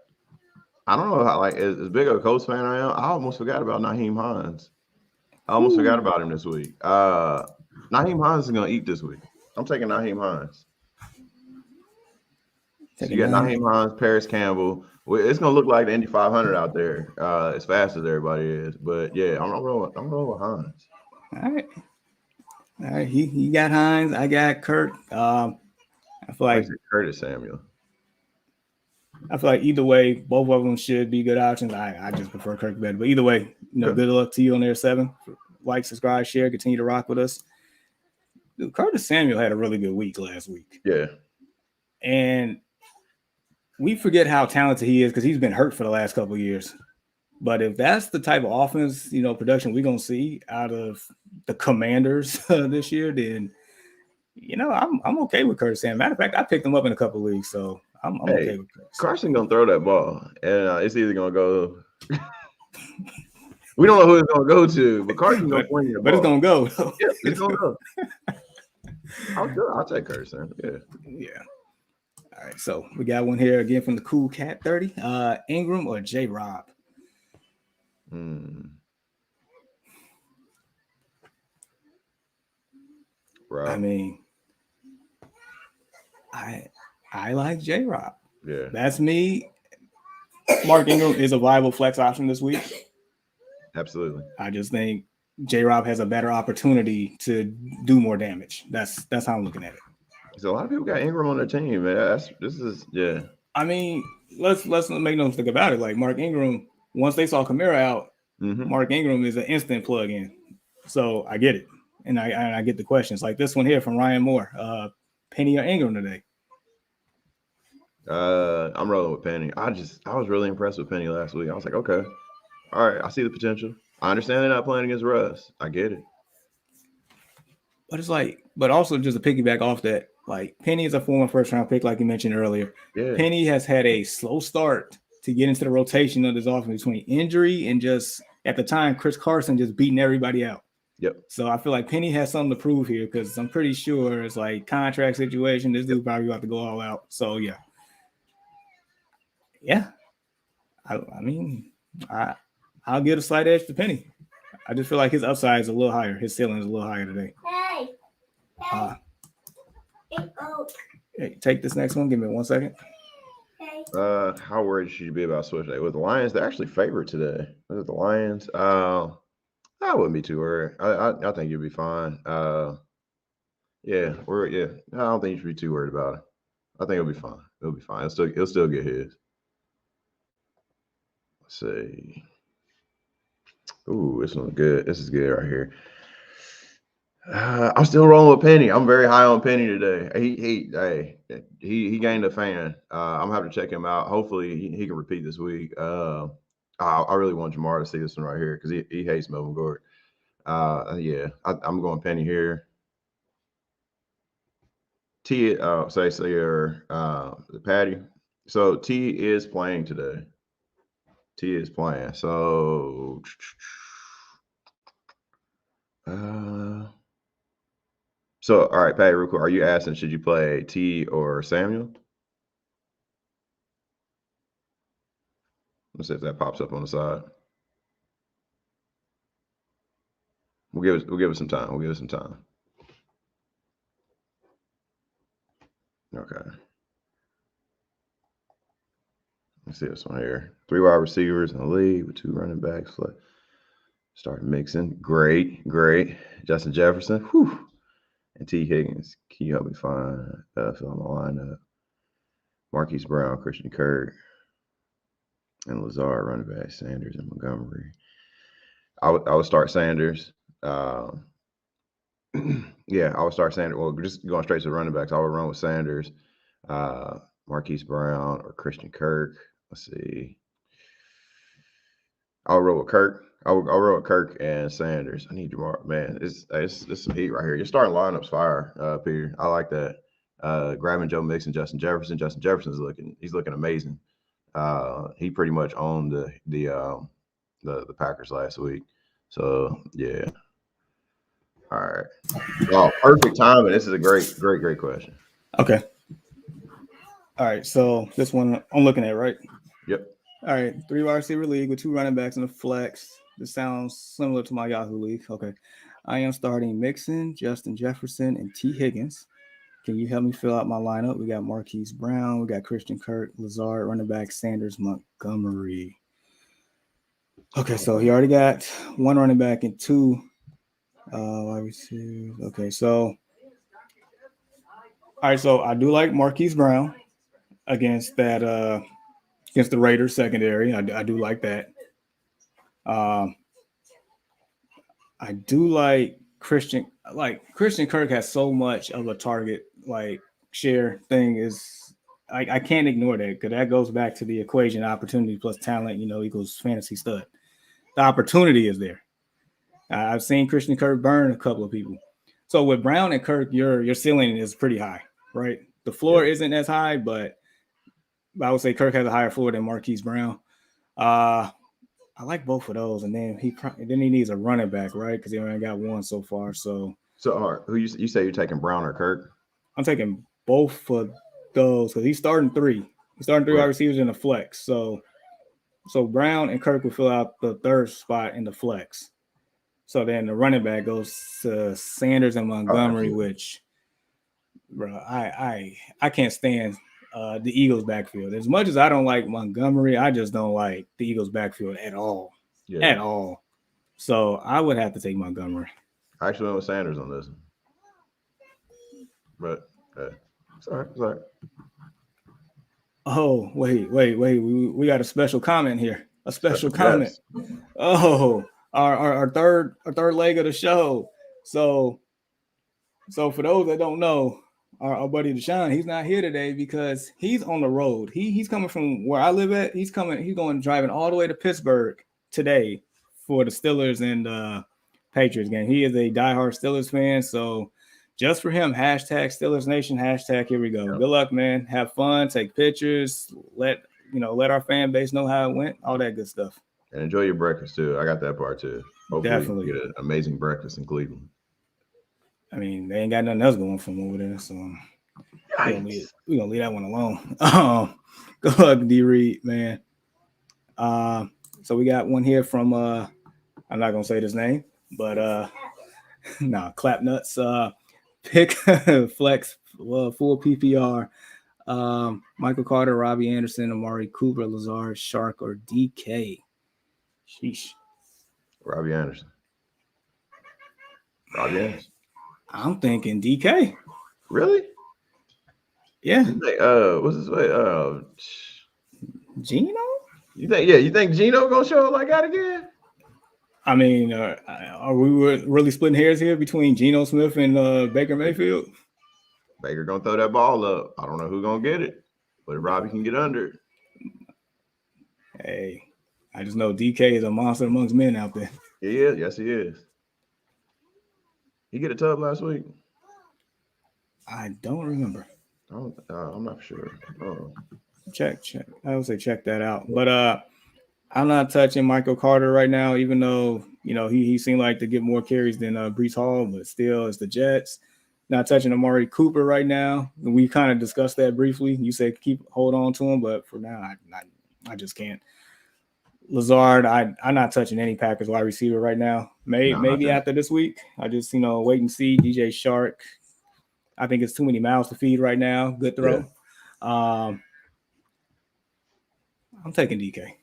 Speaker 2: I don't know how, as big of a Colts fan I am, I almost forgot about Naeem Hines. I almost forgot about him this week. Naeem Hines is going to eat this week. I'm taking Naeem Hines. So you got Naeem Hines, Paris Campbell. It's going to look like the Indy 500 out there as fast as everybody is. But, yeah, I'm rolling with Hines.
Speaker 1: All right. He got Hines. I got Kirk. I feel like
Speaker 2: Curtis Samuel.
Speaker 1: I feel like either way, both of them should be good options. I just prefer Kirk better. But either way, good luck to you on there, 7. Like, subscribe, share, continue to rock with us. Dude, Curtis Samuel had a really good week last week.
Speaker 2: Yeah.
Speaker 1: And we forget how talented he is because he's been hurt for the last couple of years. But if that's the type of offense, production we're going to see out of the Commanders this year, then, I'm okay with Curtis Samuel. Matter of fact, I picked him up in a couple of leagues, so I'm okay with Curtis.
Speaker 2: Carson going to throw that ball, and it's either going to go – we don't know who it's going to go to, but Carson's going to swing the ball.
Speaker 1: But it's going to go.
Speaker 2: Yeah, it's going to go. I'll take Carson.
Speaker 1: Yeah. All right, so we got one here again from the Cool Cat 30. Ingram or J-Rob?
Speaker 2: Rob.
Speaker 1: I mean, I like J-Rob.
Speaker 2: Yeah.
Speaker 1: That's me. Mark Ingram is a viable flex option this week.
Speaker 2: Absolutely.
Speaker 1: I just think J-Rob has a better opportunity to do more damage. That's how I'm looking at it.
Speaker 2: So a lot of people got Ingram on their team, man. Yeah.
Speaker 1: I mean, let's make no mistake about it. Like Mark Ingram, once they saw Kamara out, Mark Ingram is an instant plug in. So I get it, and I get the questions like this one here from Ryan Moore. Penny or Ingram today?
Speaker 2: I'm rolling with Penny. I was really impressed with Penny last week. I was like, okay, all right, I see the potential. I understand they're not playing against Russ. I get it.
Speaker 1: But it's like, but also just to piggyback off that, like Penny is a former first-round pick, like you mentioned earlier.
Speaker 2: Yeah.
Speaker 1: Penny has had a slow start to get into the rotation of this offense between injury and just at the time Chris Carson just beating everybody out.
Speaker 2: Yep.
Speaker 1: So I feel like Penny has something to prove here because I'm pretty sure it's like contract situation. This dude probably about to go all out. So yeah. I mean, I'll give a slight edge to Penny. I just feel like his upside is a little higher. His ceiling is a little higher today. Hey, take this next one. Give me 1 second.
Speaker 2: How worried should you be about Switch Day? With the Lions, they're actually favored today. With the Lions, I wouldn't be too worried. I think you'll be fine. I don't think you should be too worried about it. I think it'll be fine. It'll be fine. He'll still get his. Let's see. Ooh, this one's good. This is good right here. I'm still rolling with Penny. I'm very high on Penny today. He gained a fan. I'm gonna have to check him out. Hopefully he can repeat this week. I really want Jamar to see this one right here because he hates Melvin Gordon. I'm going Penny here. Patty. So T is playing today. T is playing. So all right, Patty, real quick. Are you asking should you play T or Samuel? Let's see if that pops up on the side. We'll give it some time. We'll give it some time. Okay. Let's see this one here. 3 wide receivers in the league with 2 running backs. Start mixing. Great. Justin Jefferson. Whew. And T. Higgins. Can you help me find fill out my lineup? Marquise Brown, Christian Kirk, and Lazard, running back, Sanders, and Montgomery. I would start Sanders. I would start Sanders. Well, just going straight to the running backs, I would run with Sanders, Marquise Brown, or Christian Kirk. Let's see. I'll roll with Kirk. I'll roll with Kirk and Sanders. I need Jamar. Man, it's some heat right here. Your starting lineup's fire, Peter. I like that. Grabbing Joe Mixon, Justin Jefferson. Justin Jefferson's looking amazing. He pretty much owned the Packers last week. So yeah. All right. Oh, perfect timing. This is a great question.
Speaker 1: Okay. All right. So this one I'm looking at, right?
Speaker 2: Yep.
Speaker 1: All right. 3 wide receiver league with 2 running backs in the flex. This sounds similar to my Yahoo league. Okay. I am starting Mixon, Justin Jefferson, and T. Higgins. Can you help me fill out my lineup? We got Marquise Brown. We got Christian Kirk, Lazard, running back, Sanders, Montgomery. Okay, so he already got 1 running back and 2 wide receivers. Okay, so all right, so I do like Marquise Brown against that against the Raiders secondary. I do like that. Um, I do like Christian. Like Christian Kirk has so much of a target like share thing is. I can't ignore that because that goes back to the equation: opportunity plus talent, equals fantasy stud. The opportunity is there. I've seen Christian Kirk burn a couple of people. So with Brown and Kirk, your ceiling is pretty high, right? The floor isn't as high, but I would say Kirk has a higher floor than Marquise Brown. I like both of those, and then he needs a running back, right? Because he only got one so far. So
Speaker 2: who you say you're taking, Brown or Kirk?
Speaker 1: I'm taking both of those because he's starting three. He's starting three wide receivers in the flex. So Brown and Kirk will fill out the third spot in the flex. So then the running back goes to Sanders and Montgomery, which, bro, I can't stand the Eagles' backfield. As much as I don't like Montgomery, I just don't like the Eagles' backfield at all. Yeah. At all. So I would have to take Montgomery.
Speaker 2: I actually went with Sanders on this one. But sorry.
Speaker 1: Oh, wait. We got a special comment here. A special comment. Yes. Oh, our third leg of the show. So for those that don't know, our buddy Deshaun, he's not here today because he's on the road. He's coming from where I live at. He's going driving all the way to Pittsburgh today for the Steelers and Patriots game. He is a diehard Steelers fan. So just for him, hashtag Steelers Nation, hashtag here we go. Yep. Good luck, man. Have fun, take pictures, let our fan base know how it went, all that good stuff.
Speaker 2: And enjoy your breakfast too. I got that part too. Hopefully definitely you get an amazing breakfast in Cleveland.
Speaker 1: I mean, they ain't got nothing else going from over there, so we're gonna leave that one alone. Good luck, D Reed, man. So we got one here from I'm not gonna say this name, but Clap Nuts. Pick flex full PPR. Michael Carter, Robbie Anderson, Amari Cooper, Lazard, Shark, or DK. Sheesh.
Speaker 2: Robbie Anderson.
Speaker 1: I'm thinking DK.
Speaker 2: Really?
Speaker 1: Yeah.
Speaker 2: What's his way?
Speaker 1: Gino?
Speaker 2: You think Gino gonna show up like that again?
Speaker 1: I mean, are we really splitting hairs here between Geno Smith and Baker Mayfield?
Speaker 2: Baker gonna throw that ball up. I don't know who's gonna get it, but Robbie can get under it.
Speaker 1: Hey, I just know DK is a monster amongst men out there.
Speaker 2: He is. Yes, he is. He get a tub last week?
Speaker 1: I don't remember.
Speaker 2: I'm not sure.
Speaker 1: Check. I would say check that out. But I'm not touching Michael Carter right now, even though he seemed like to get more carries than Breece Hall, but still it's the Jets. Not touching Amari Cooper right now. We kind of discussed that briefly. You said hold on to him, but for now I just can't. Lazard, I'm not touching any Packers wide receiver right now. Maybe after this week. I just wait and see. DJ Shark. I think it's too many mouths to feed right now. Good throw. Yeah. I'm taking DK.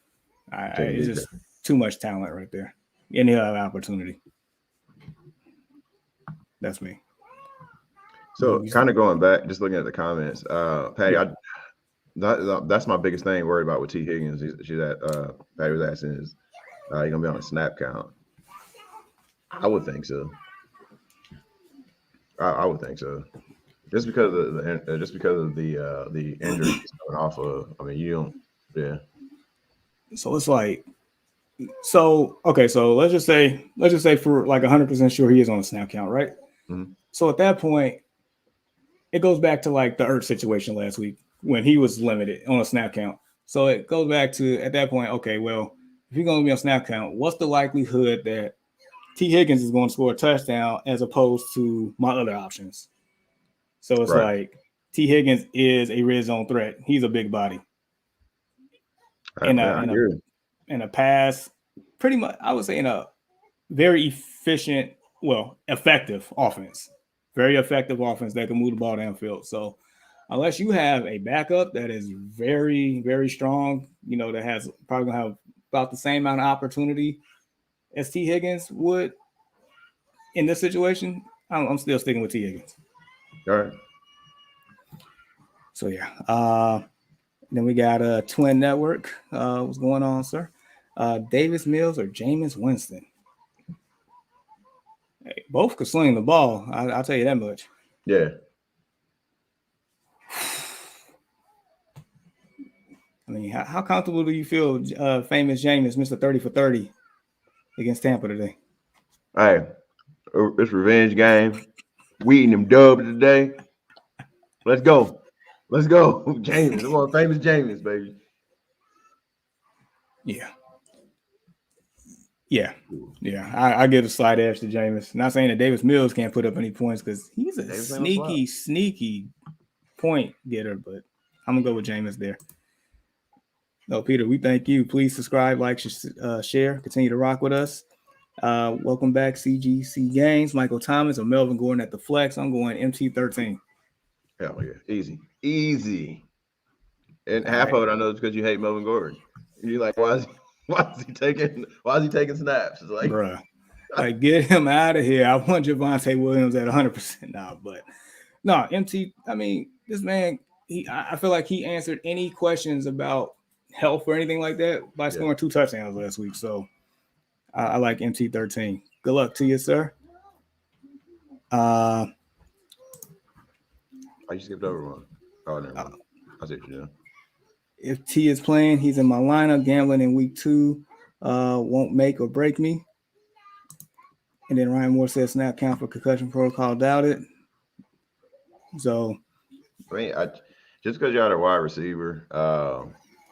Speaker 1: It's just too much talent right there. Any other opportunity. That's me.
Speaker 2: So kind of going back, just looking at the comments, Patty, that's my biggest thing worried about with T. Higgins. Patty was asking is he gonna be on a snap count? I would think so. I would think so. Just because of the injury he's coming off of. I mean, you don't. Yeah.
Speaker 1: So it's like, okay. So let's just say for like 100% sure he is on a snap count, right?
Speaker 2: Mm-hmm.
Speaker 1: So at that point, it goes back to like the Ertz situation last week when he was limited on a snap count. So it goes back to at that point, okay, well, if you're going to be on snap count, what's the likelihood that T. Higgins is going to score a touchdown as opposed to my other options? So it's like T. Higgins is a red zone threat. He's a big body. In a pass, pretty much, I would say in a very effective offense. Very effective offense that can move the ball downfield. So unless you have a backup that is very, very strong, that has probably going to have about the same amount of opportunity as T. Higgins would in this situation, I'm still sticking with T. Higgins.
Speaker 2: All right.
Speaker 1: So, yeah. Then we got Twin Network. What's going on, sir? Davis Mills or Jameis Winston? Hey, both could sling the ball. I'll tell you that much.
Speaker 2: Yeah.
Speaker 1: I mean, how comfortable do you feel, famous Jameis, Mr. 30 for 30 against Tampa today?
Speaker 2: Hey, it's revenge game. We eating them dubs today. Let's go. Let's go. Jameis. Come on, famous Jameis, baby.
Speaker 1: Yeah. Yeah. Yeah. I give a slight edge to Jameis. Not saying that Davis Mills can't put up any points because he's a sneaky point getter, but I'm going to go with Jameis there. No, Peter, we thank you. Please subscribe, like, share, continue to rock with us. Welcome back, CGC Games. Michael Thomas or Melvin Gordon at the flex. I'm going MT13.
Speaker 2: Hell yeah. Easy. And half of it I know is because you hate Melvin Gordon. You're like, why is he taking snaps? It's like,
Speaker 1: bruh, like, get him out of here. I want Javonte Williams at 100% now, but no, MT. I mean, this man, I feel like he answered any questions about health or anything like that by scoring 2 touchdowns last week. So I like MT13. Good luck to you, sir.
Speaker 2: I just skipped over one. Oh, never mind. I see what you're doing.
Speaker 1: If T is playing, he's in my lineup. Gambling in week 2 won't make or break me. And then Ryan Moore says snap count for concussion protocol. Doubt it. So,
Speaker 2: I mean, just because you're a wide receiver,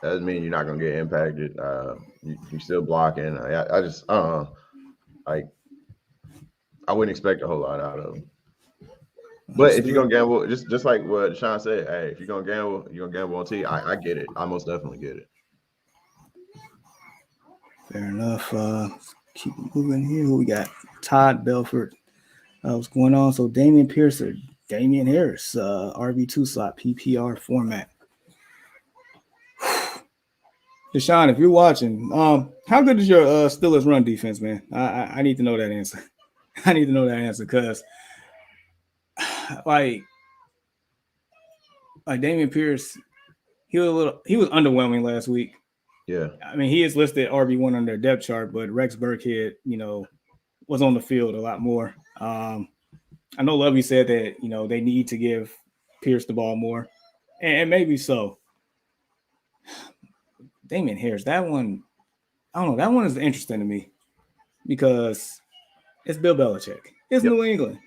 Speaker 2: doesn't mean you're not going to get impacted. You're still blocking. I just, I wouldn't expect a whole lot out of him. But if you're gonna gamble, just like what Sean said, hey, if you're gonna gamble, you're gonna gamble on T. I get it. I most definitely get it.
Speaker 1: Fair enough. Keep moving here. Who we got? Todd Belford. What's going on? So Damian Pierce or Damian Harris, RB2 slot, PPR format. Deshaun, if you're watching, how good is your Steelers run defense, man? I need to know that answer. I need to know that answer because, like Damian Pierce, he was underwhelming last week.
Speaker 2: Yeah.
Speaker 1: I mean, he is listed RB1 on their depth chart, but Rex Burkhead, was on the field a lot more. I know Lovey said that, they need to give Pierce the ball more, and maybe so. Damian Harris, that one, I don't know. That one is interesting to me because it's Bill Belichick. It's New England.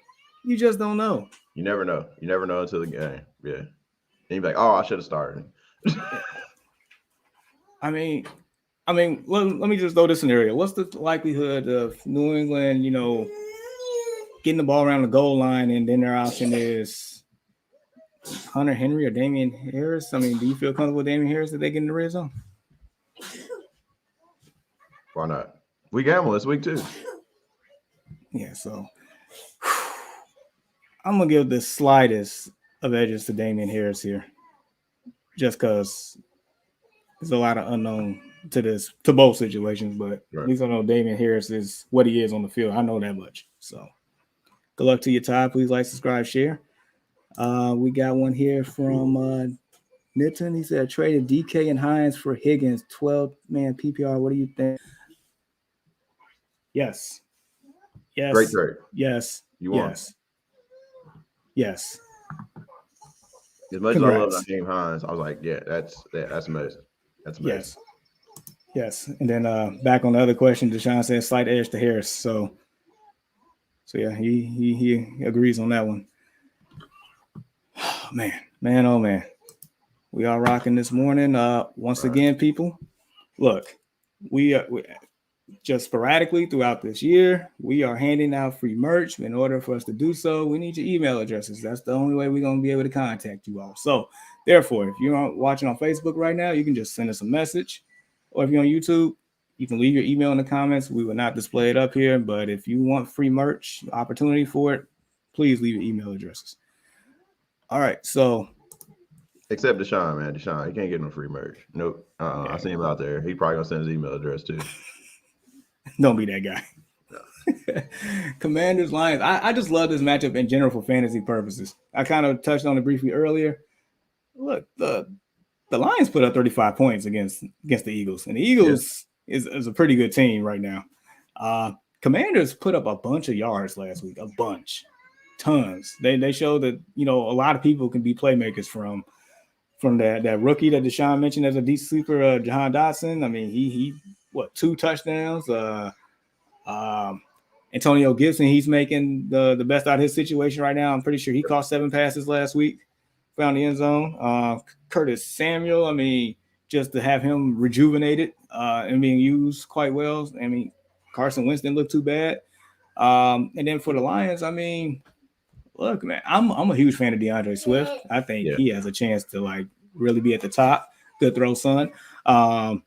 Speaker 1: You just don't know.
Speaker 2: You never know. You never know until the game. Yeah. And you're like, oh, I should have started.
Speaker 1: I mean, let me just throw this scenario. What's the likelihood of New England, getting the ball around the goal line and then their option is Hunter Henry or Damian Harris? I mean, do you feel comfortable with Damian Harris that they get in the red zone?
Speaker 2: Why not? We gamble this week too.
Speaker 1: Yeah, so I'm going to give the slightest of edges to Damian Harris here just because there's a lot of unknown to both situations, but at least I know Damian Harris is what he is on the field. I know that much. So good luck to you, Todd. Please like, subscribe, share. We got one here from Nitton. He said, traded DK and Hines for Higgins, 12-man PPR. What do you think? Yes.
Speaker 2: Great trade.
Speaker 1: Yes.
Speaker 2: You won.
Speaker 1: Yes.
Speaker 2: As much as I love Naheem Hines, I was like, yeah, that's amazing. That's amazing.
Speaker 1: Yes. And then back on the other question, Deshaun said slight edge to Harris. So yeah, he agrees on that one. Oh, man. We are rocking this morning. Once again, people, look, we just sporadically throughout this year, we are handing out free merch. In order for us to do so, we need your email addresses. That's the only way we're going to be able to contact you all. So therefore, if you're watching on Facebook right now, you can just send us a message. Or if you're on YouTube, you can leave your email in the comments. We will not display it up here. But if you want free merch, opportunity for it, please leave your email addresses. All right. So
Speaker 2: except Deshaun, man. Deshaun, he can't get no free merch. Nope. I see him out there. He probably going to send his email address too.
Speaker 1: Don't be that guy. No. Commanders, Lions. I just love this matchup in general for fantasy purposes. I kind of touched on it briefly earlier. Look, the the Lions put up 35 points against the Eagles, and the Eagles is a pretty good team right now. Commanders put up a bunch of yards last week, tons. They showed that a lot of people can be playmakers from that rookie that Deshaun mentioned as a deep sleeper, Jahan Dotson. I mean, he 2 touchdowns. Antonio Gibson, he's making the best out of his situation right now. I'm pretty sure he caught 7 passes last week, found the end zone. Curtis Samuel, I mean, just to have him rejuvenated and being used quite well. I mean, Carson Wentz didn't look too bad. And then for the Lions, I mean, look, man, I'm a huge fan of DeAndre Swift. I think he has a chance to really be at the top. Good throw, son. I'm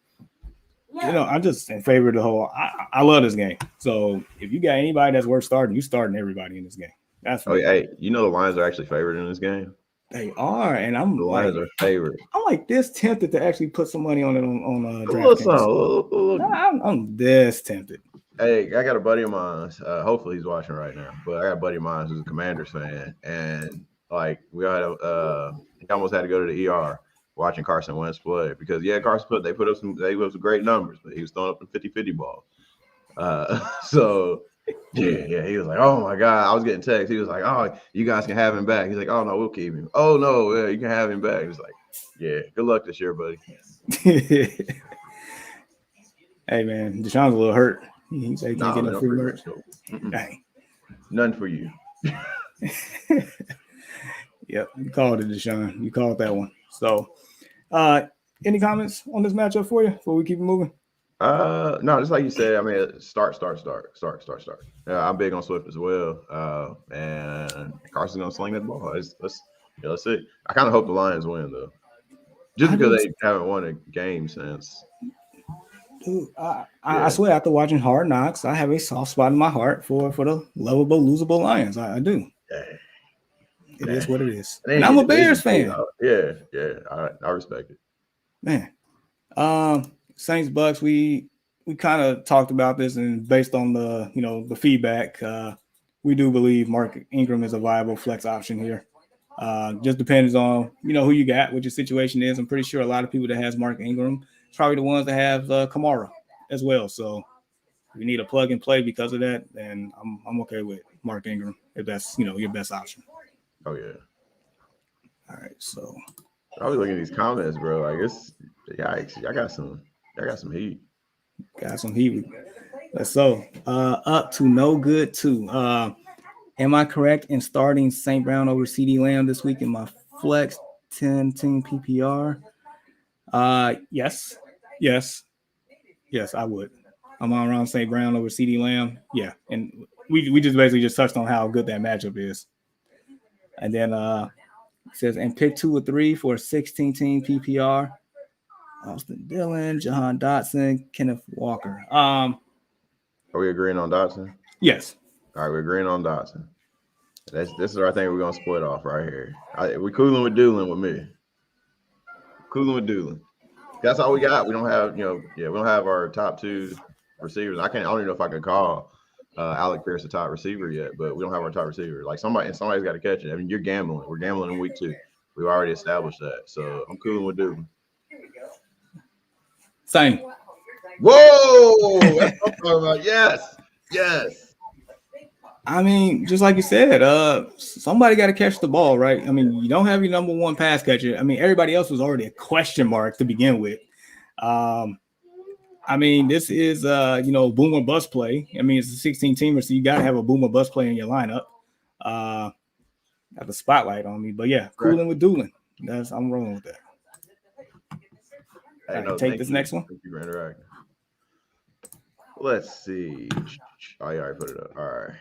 Speaker 1: just in favor of the whole. I love this game. So if you got anybody that's worth starting, you starting everybody in this game. That's
Speaker 2: hey, the Lions are actually favored in this game.
Speaker 1: They are, and the
Speaker 2: Lions are favored.
Speaker 1: I'm this tempted to actually put some money on it on DraftKings. I'm this tempted.
Speaker 2: Hey, I got a buddy of mine. Hopefully he's watching right now. But I got a buddy of mine who's a Commanders fan, and we had he almost had to go to the ER watching Carson Wentz play because Carson they put up some great numbers, but he was throwing up the 50-50 ball. So he was like, oh my God, I was getting texts. He was like, oh, you guys can have him back. He's like, oh no, we'll keep him. Oh no, you can have him back. He's like, yeah, good luck this year, buddy.
Speaker 1: Hey man, Deshaun's a little hurt. He said he can't get no free merch.
Speaker 2: None for you.
Speaker 1: Yep, you called it, Deshaun. You called that one. So, any comments on this matchup for you before we keep it moving?
Speaker 2: No, just like you said. I mean, start. Yeah, I'm big on Swift as well. And Carson's gonna sling that ball. Let's see. I kind of hope the Lions win though, just because they haven't won a game since.
Speaker 1: Dude, I swear, after watching Hard Knocks, I have a soft spot in my heart for the lovable, losable Lions. I do. It is what it is. And I'm a Bears fan.
Speaker 2: Yeah. I respect it.
Speaker 1: Man. Saints Bucks, we kind of talked about this, and based on the feedback, we do believe Mark Ingram is a viable flex option here. Just depends on who you got, what your situation is. I'm pretty sure a lot of people that has Mark Ingram is probably the ones that have Kamara as well. So if you need a plug and play because of that, then I'm okay with Mark Ingram if that's your best option.
Speaker 2: Oh yeah.
Speaker 1: All right, so
Speaker 2: I was looking at these comments, bro. Like I got some heat.
Speaker 1: Got some heat. So up to no good too. Am I correct in starting St. Brown over CD Lamb this week in my flex 10-team PPR? Yes, I would. I'm on around St. Brown over CD Lamb. Yeah, and we just basically touched on how good that matchup is. And then it says, and pick 2 or 3 for a 16-team PPR. Austin Dillon, Jahan Dotson, Kenneth Walker.
Speaker 2: Are we agreeing on Dotson?
Speaker 1: Yes.
Speaker 2: All right, we're agreeing on Dotson. This is our thing. We're gonna split off right here. We're cooling with Doolin with me. That's all we got. We don't have, we don't have our top 2 receivers. I don't even know if I can call Alec Pierce the top receiver yet, but we don't have our top receiver. Like somebody's got to catch it. I mean, you're gambling. We're gambling in week 2. We've already established that. So I'm cooling with Doolin.
Speaker 1: Same.
Speaker 2: Whoa! That's what I'm talking about. Yes.
Speaker 1: I mean, just like you said, somebody got to catch the ball, right? I mean, you don't have your number 1 pass catcher. I mean, everybody else was already a question mark to begin with. I mean, this is boom or bust play. I mean, it's a 16-teamer, so you got to have a boom or bust play in your lineup. Got the spotlight on me, but yeah, cooling with Doolin. I'm rolling with that.
Speaker 2: Hey,
Speaker 1: take this next one.
Speaker 2: Thank you for interacting. Let's see. Oh, yeah, I already put it up. All right.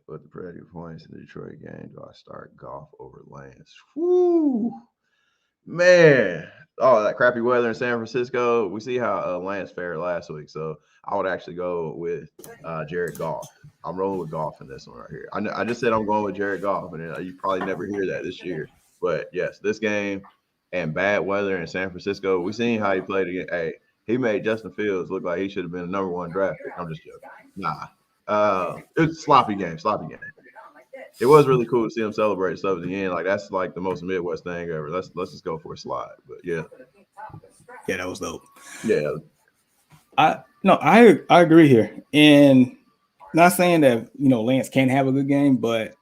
Speaker 2: With the predicted points in the Detroit game, do I start Goff over Lance? Woo! Man. Oh, that crappy weather in San Francisco. We see how Lance fared last week. So I would actually go with Jared Goff. I'm rolling with Goff in this one right here. I just said I'm going with Jared Goff, and you probably never hear that this year. But, yes, this game and bad weather in San Francisco, we seen how he played again. Hey, he made Justin Fields look like he should have been a number 1 draft pick. I'm just joking. Nah. It was a sloppy game. It was really cool to see him celebrate stuff at the end. Like that's like the most Midwest thing ever. Let's just go for a slide. But yeah.
Speaker 1: Yeah, that was dope.
Speaker 2: Yeah.
Speaker 1: I agree here. And not saying that, Lance can't have a good game, but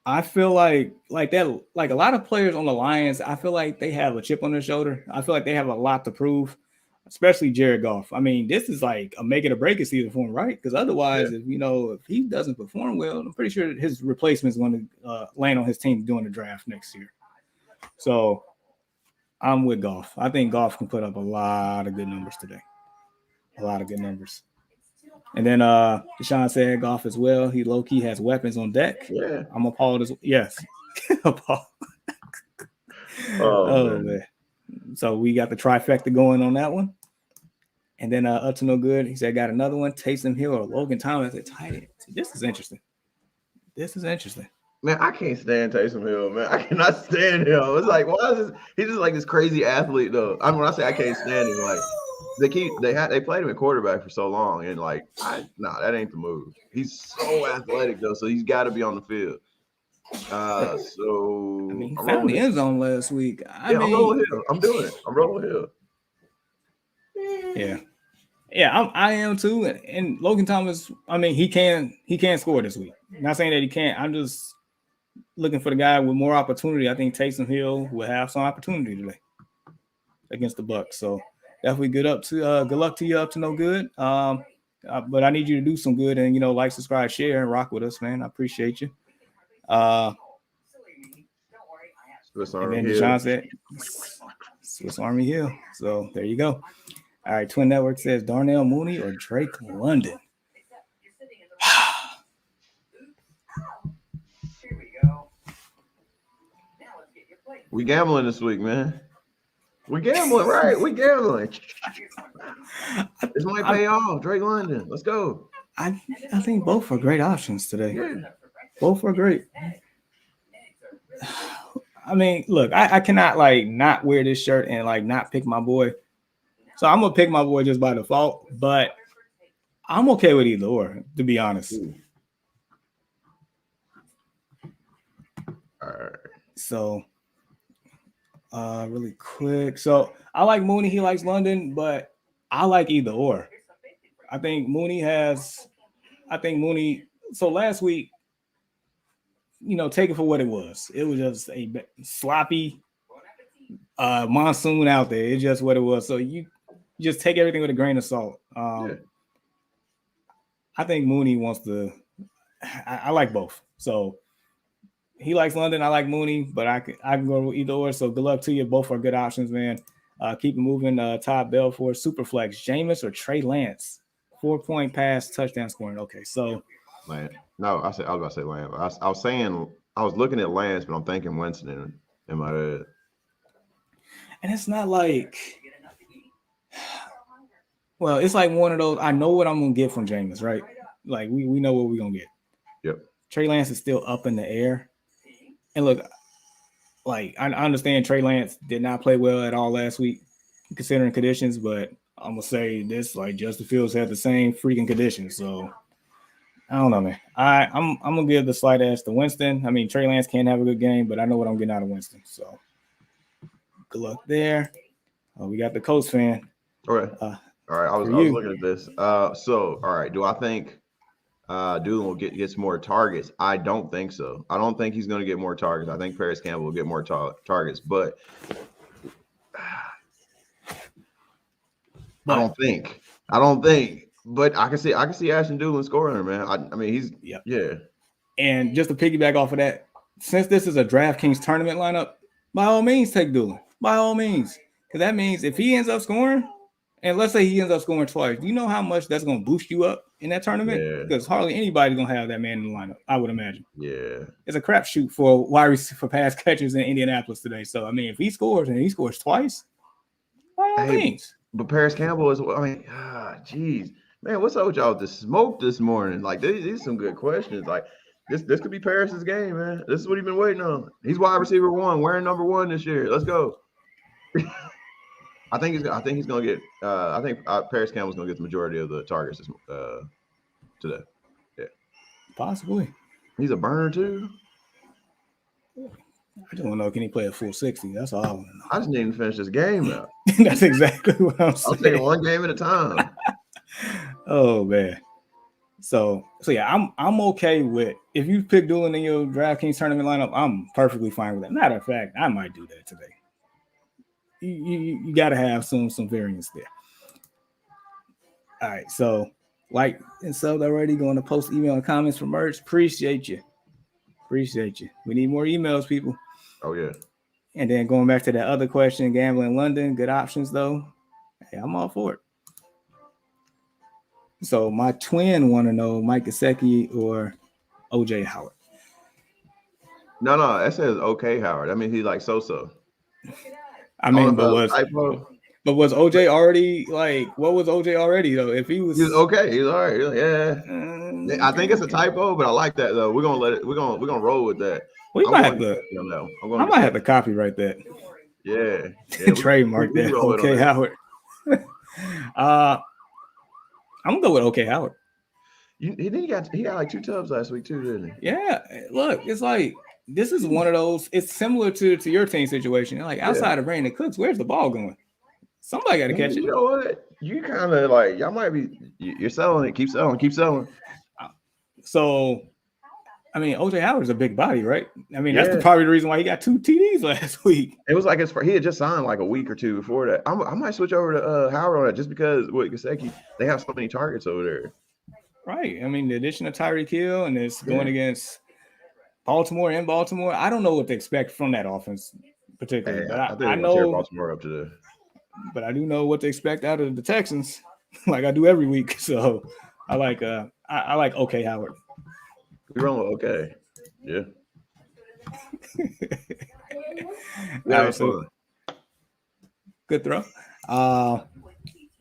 Speaker 1: I feel like that, like a lot of players on the Lions, I feel like they have a chip on their shoulder. I feel like they have a lot to prove, especially Jared Goff. I mean, this is like a make it or break it season for him, right? Because otherwise, if he doesn't perform well, I'm pretty sure his replacement is going to land on his team during the draft next year. So I'm with Goff. I think Goff can put up a lot of good numbers today. A lot of good numbers. And then Deshaun said Goff as well. He low key has weapons on deck.
Speaker 2: Yeah.
Speaker 1: I'm appalled as yes. Appalled. Oh man. So we got the trifecta going on that one. And then up to no good. He said got another one. Taysom Hill or Logan Thomas at tight end. This is interesting.
Speaker 2: Man, I can't stand Taysom Hill, man. I cannot stand him. It's like, why is this? He's just like this crazy athlete, though. I mean, when I say I can't stand him, like they played him at quarterback for so long, and like, that ain't the move. He's so athletic though, so he's got to be on the field. So
Speaker 1: I mean, he found the end zone last week. I'm
Speaker 2: rolling Hill. I'm doing it. I'm rolling Hill.
Speaker 1: Yeah, I am too. And Logan Thomas, I mean, he can score this week. Not saying that he can't. I'm just looking for the guy with more opportunity. I think Taysom Hill will have some opportunity today against the Bucs. So definitely good luck to you, up to no good. But I need you to do some good and like, subscribe, share, and rock with us, man. I appreciate you.
Speaker 2: Swiss
Speaker 1: and then
Speaker 2: Army Hill.
Speaker 1: Deshaun said Swiss Army Hill. So there you go. All right, Twin Network says Darnell Mooney or Drake London.
Speaker 2: We gambling this week, man. We gambling, right? We gambling. This might pay off. Drake London. Let's go.
Speaker 1: I think both are great options today.
Speaker 2: Yeah.
Speaker 1: Both are great. I mean, look, I cannot like not wear this shirt and like not pick my boy. So I'm gonna pick my boy just by default, but I'm okay with either or, to be honest.
Speaker 2: All right.
Speaker 1: So really quick. So I like Mooney, he likes London, but I like either or. I think Mooney. So last week, take it for what it was. It was just a sloppy monsoon out there. It's just what it was. So you just take everything with a grain of salt. I think Mooney wants to. I like both. So he likes London. I like Mooney, but I can go either or. So good luck to you. Both are good options, man. Keep it moving. Todd Bell for Superflex. Jameis or Trey Lance? 4-point pass, touchdown scoring. Okay, so.
Speaker 2: Lance. No, I was about to say Lance. I was saying I was looking at Lance, but I'm thinking Winston in my head.
Speaker 1: And it's not like. Well, it's like one of those. I know what I'm gonna get from Jameis, right? Like we know what we're gonna get.
Speaker 2: Yep.
Speaker 1: Trey Lance is still up in the air, and look, like I understand Trey Lance did not play well at all last week, considering conditions. But I'm gonna say this: like Justin Fields had the same freaking conditions, so I don't know, man. I'm gonna give the slight edge to Winston. I mean, Trey Lance can't have a good game, but I know what I'm getting out of Winston. So good luck there. We got the Colts fan.
Speaker 2: Okay. All right, I was looking at this. So, all right, do I think Doolin will gets more targets? I don't think so. I don't think he's going to get more targets. I think Paris Campbell will get more targets, but I don't think. But I can see Ashton Doolin scoring, man. I mean, he's yeah.
Speaker 1: And just to piggyback off of that, since this is a DraftKings tournament lineup, by all means take Doolin. By all means, because that means if he ends up scoring. And let's say he ends up scoring twice. Do you know how much that's going to boost you up in that tournament?
Speaker 2: Yeah.
Speaker 1: Because hardly anybody's going to have that man in the lineup, I would imagine.
Speaker 2: Yeah.
Speaker 1: It's a crapshoot for pass catchers in Indianapolis today. So, I mean, if he scores and he scores twice, by all means.
Speaker 2: But Paris Campbell is, I mean, geez. Man, what's up with y'all with the smoke this morning? Like, these are some good questions. Like, this could be Paris's game, man. This is what he's been waiting on. He's wide receiver 1, wearing number 1 this year. Let's go. I think he's going to get. I think Paris Campbell's going to get the majority of the targets today. Yeah,
Speaker 1: possibly.
Speaker 2: He's a burner too.
Speaker 1: I just want to know, can he play a full 60? That's all I want to know.
Speaker 2: I just need to finish this game out.
Speaker 1: That's exactly what I'm
Speaker 2: I'll
Speaker 1: saying.
Speaker 2: take it one game at a time.
Speaker 1: Oh man. So yeah, I'm okay with if you pick Doolin in your DraftKings tournament lineup, I'm perfectly fine with that. Matter of fact, I might do that today. You got to have some variance there. All right, so like and subbed already. Going to post email and comments for merch. Appreciate you. We need more emails, people.
Speaker 2: Oh yeah.
Speaker 1: And then going back to that other question, gambling in London, good options though. Hey, I'm all for it. So my twin want to know Mike Gesicki or OJ Howard.
Speaker 2: No, that says okay, Howard. I mean, he's like so.
Speaker 1: I mean, but was OJ already like? What was OJ already though? If he was
Speaker 2: okay, he's all right. Yeah, I think it's a typo, but I like that though. We're gonna let it. We're gonna roll with that.
Speaker 1: We might have to. I might have to copyright that.
Speaker 2: Yeah.
Speaker 1: Trademark that. Okay, Howard. I'm gonna go with okay, Howard.
Speaker 2: He got like 2 tubs last week too, didn't he?
Speaker 1: Yeah. Look, it's like this is one of those. It's similar to your team situation. Like outside of Brandon Cooks, where's the ball going? Somebody got to catch it.
Speaker 2: You know what? You kind of like y'all might be. You're selling it. Keep selling.
Speaker 1: So, I mean, OJ Howard's a big body, right? I mean, that's probably the reason why he got 2 TDs last week.
Speaker 2: It was like he had just signed like a week or two before that. I might switch over to Howard on that just because with Gesicki, they have so many targets over there.
Speaker 1: Right. I mean, the addition of Tyreek Hill and it's going against Baltimore. I don't know what to expect from that offense particularly. But I think know
Speaker 2: tear Baltimore up today.
Speaker 1: But I do know what to expect out of the Texans, like I do every week. So I like okay, Howard.
Speaker 2: We run with okay. Yeah.
Speaker 1: All right, so good throw. All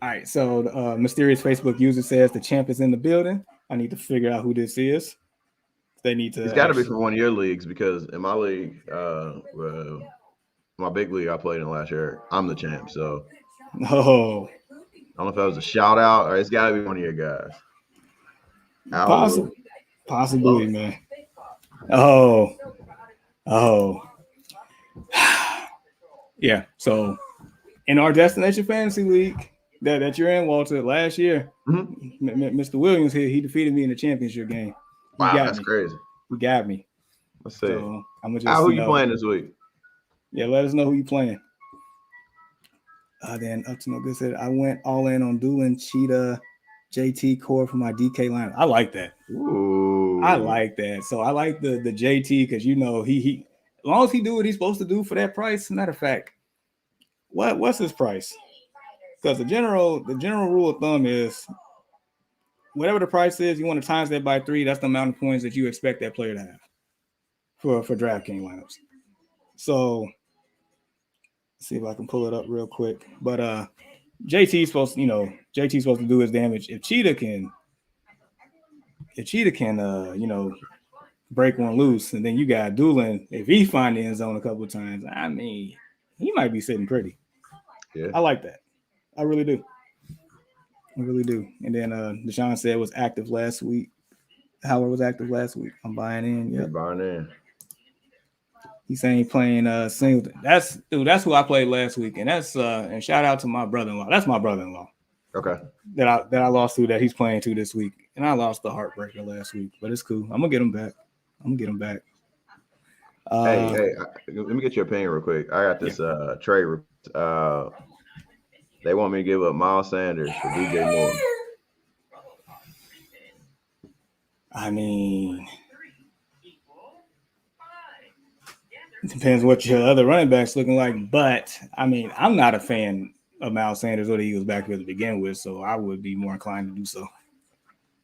Speaker 1: right, so mysterious Facebook user says the champ is in the building. I need to figure out who this is. They need to.
Speaker 2: It's got to be from one of your leagues because in my league, my big league I played in last year, I'm the champ. So, I don't know if that was a shout out or it's got to be one of your guys.
Speaker 1: Possibly, man. Oh, yeah. So, in our Destination Fantasy League that you're in, Walter, last year, Mr. Williams here, he defeated me in the championship game.
Speaker 2: Wow, that's crazy.
Speaker 1: He got me.
Speaker 2: Let's see.
Speaker 1: So,
Speaker 2: who you playing this week?
Speaker 1: Yeah, let us know who you playing. Then up to no good said I went all in on Doolin, Cheetah, JT core for my DK line. I like that.
Speaker 2: Ooh.
Speaker 1: I like that. So I like the JT because he as long as he do what he's supposed to do for that price. Matter of fact, what's his price? Because the general rule of thumb is whatever the price is, you want to times that by 3. That's the amount of points that you expect that player to have for DraftKings lineups. So let's see if I can pull it up real quick. But JT's supposed to do his damage. If Cheetah can break one loose, and then you got Doolin, if he find the end zone a couple of times, I mean, he might be sitting pretty.
Speaker 2: Yeah.
Speaker 1: I like that. I really do. And then Deshaun said was active last week. Howard was active last week. I'm buying in. Yeah.
Speaker 2: Buying in.
Speaker 1: He's saying he's playing Singleton. That's who I played last week. And that's and shout out to my brother-in-law. That's my brother-in-law.
Speaker 2: Okay.
Speaker 1: That I lost to that he's playing to this week. And I lost the heartbreaker last week. But it's cool. I'm gonna get him back.
Speaker 2: Hey, let me get your opinion real quick. I got this trade. They want me to give up Miles Sanders for DJ Moore.
Speaker 1: I mean, it depends what your other running back's looking like. But I mean, I'm not a fan of Miles Sanders or the Eagles backfield to begin with, so I would be more inclined to do so.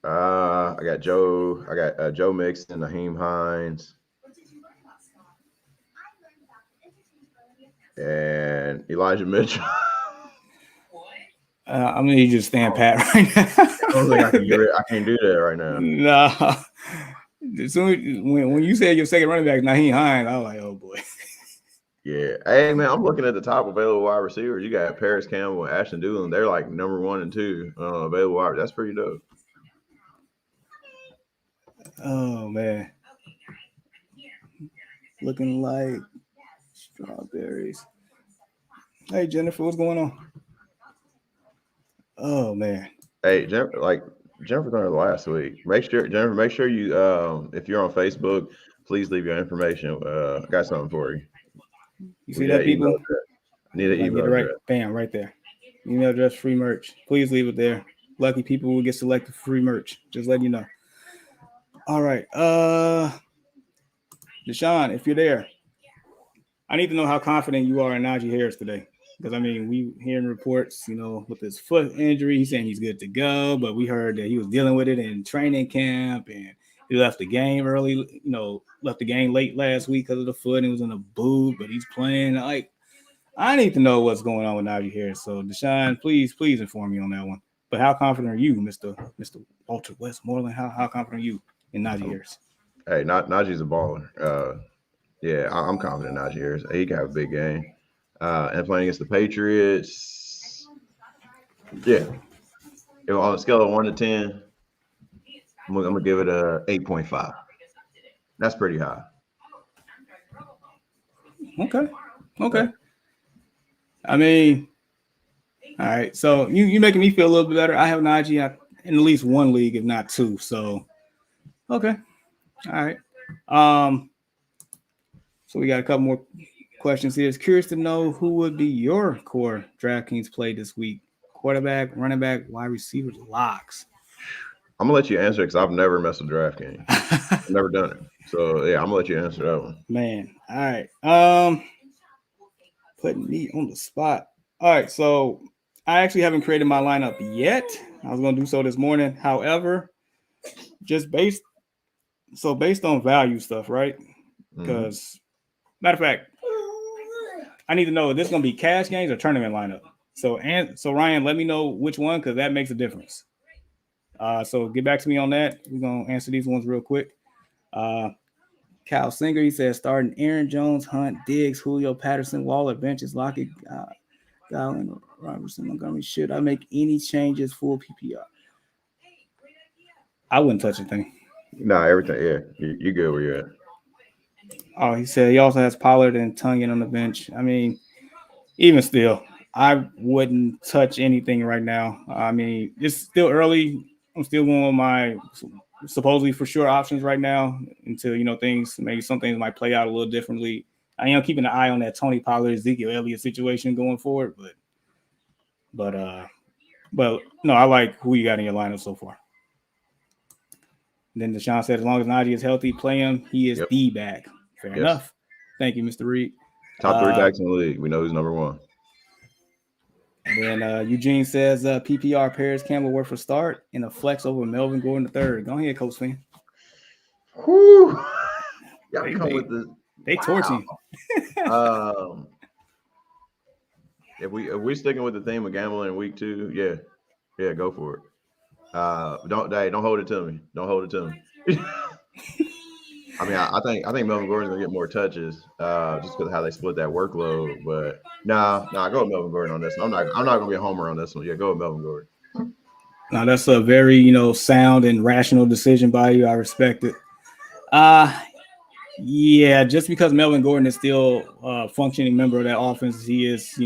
Speaker 2: I got Joe Mixon, Naheem Hines, and Elijah Mitchell.
Speaker 1: I'm gonna just stand pat right now.
Speaker 2: I don't think I can do it. I can't do that right now.
Speaker 1: Nah. As soon when you said your second running back, Naheem Hines, I was like, oh boy.
Speaker 2: Yeah. Hey man, I'm looking at the top available wide receivers. You got Paris Campbell and Ashton Doolin. They're like number 1 and 2 available wide. That's pretty dope.
Speaker 1: Oh man. Looking like Strawberries. Hey Jennifer, what's going on? Oh man.
Speaker 2: Hey, Jennifer's on her last week. Jennifer, make sure you if you're on Facebook, please leave your information. I got something for you.
Speaker 1: You
Speaker 2: We
Speaker 1: see
Speaker 2: need
Speaker 1: that,
Speaker 2: that email
Speaker 1: people?
Speaker 2: address. I need an
Speaker 1: If I can get
Speaker 2: email
Speaker 1: it right,
Speaker 2: address.
Speaker 1: bam, right there. Email address, free merch. Please leave it there. Lucky people will get selected for free merch. Just letting you know. All right. Deshaun, if you're there, I need to know how confident you are in Najee Harris today. Because I mean, we hearing reports, with his foot injury, he's saying he's good to go, but we heard that he was dealing with it in training camp and he left the game early, left the game late last week because of the foot and was in a boot, but he's playing. Like, I need to know what's going on with Najee Harris. So Deshaun, please inform me on that one. But how confident are you, Mr. Walter Westmoreland? How confident are you in Najee Harris?
Speaker 2: Hey, Najee's a baller. Yeah, I'm confident Najee Harris. He can have a big game. And playing against the Patriots, yeah. If on a scale of 1 to 10, I'm gonna give it a 8.5. That's pretty high.
Speaker 1: Okay. I mean, all right. So you making me feel a little bit better. I have Najee in at least one league, if not two. So, okay. All right. So we got a couple more questions here. It's curious to know who would be your core DraftKings play this week: quarterback, running back, wide receivers, locks.
Speaker 2: I'm gonna let you answer because I've never messed with DraftKings. I've never done it. So yeah, I'm gonna let you answer that one.
Speaker 1: Man, all right. Putting me on the spot. All right, so I actually haven't created my lineup yet. I was gonna do so this morning. However, just based on value stuff, right? Because matter of fact, I need to know if this is gonna be cash games or tournament lineup. So Ryan, let me know which one because that makes a difference. So get back to me on that. We're gonna answer these ones real quick. Cal Singer, he says starting Aaron Jones, Hunt, Diggs, Julio Patterson, Waller, benches, Lockett, Godwin, Robertson, Montgomery. Should I make any changes for PPR? I wouldn't touch a thing.
Speaker 2: Nah, everything. Yeah, you good where you're at.
Speaker 1: Oh, he said he also has Pollard and Tunyon on the bench. I mean, even still, I wouldn't touch anything right now. I mean, it's still early. I'm still going with my supposedly for sure options right now until some things might play out a little differently. I am keeping an eye on that Tony Pollard, Ezekiel Elliott situation going forward, but no, I like who you got in your lineup so far. And then Deshaun said, as long as Najee is healthy, play him. He is the back. Fair enough. Thank you, Mr. Reed.
Speaker 2: Top 3 backs in the league. We know who's number 1.
Speaker 1: And then Eugene says PPR Paris Campbell worth for start in a flex over Melvin Gordon III. Go ahead, Coach fan.
Speaker 2: Whoo! Y'all come with this.
Speaker 1: They torch him.
Speaker 2: If we're sticking with the theme of gambling in week 2, yeah, go for it. Don't hold it to me. Don't hold it to me. I mean, I think Melvin Gordon's gonna get more touches just because of how they split that workload. But nah, go with Melvin Gordon on this one. I'm not gonna be a homer on this one. Yeah, go with Melvin Gordon.
Speaker 1: Now that's a very sound and rational decision by you. I respect it. Yeah, just because Melvin Gordon is still a functioning member of that offense, he is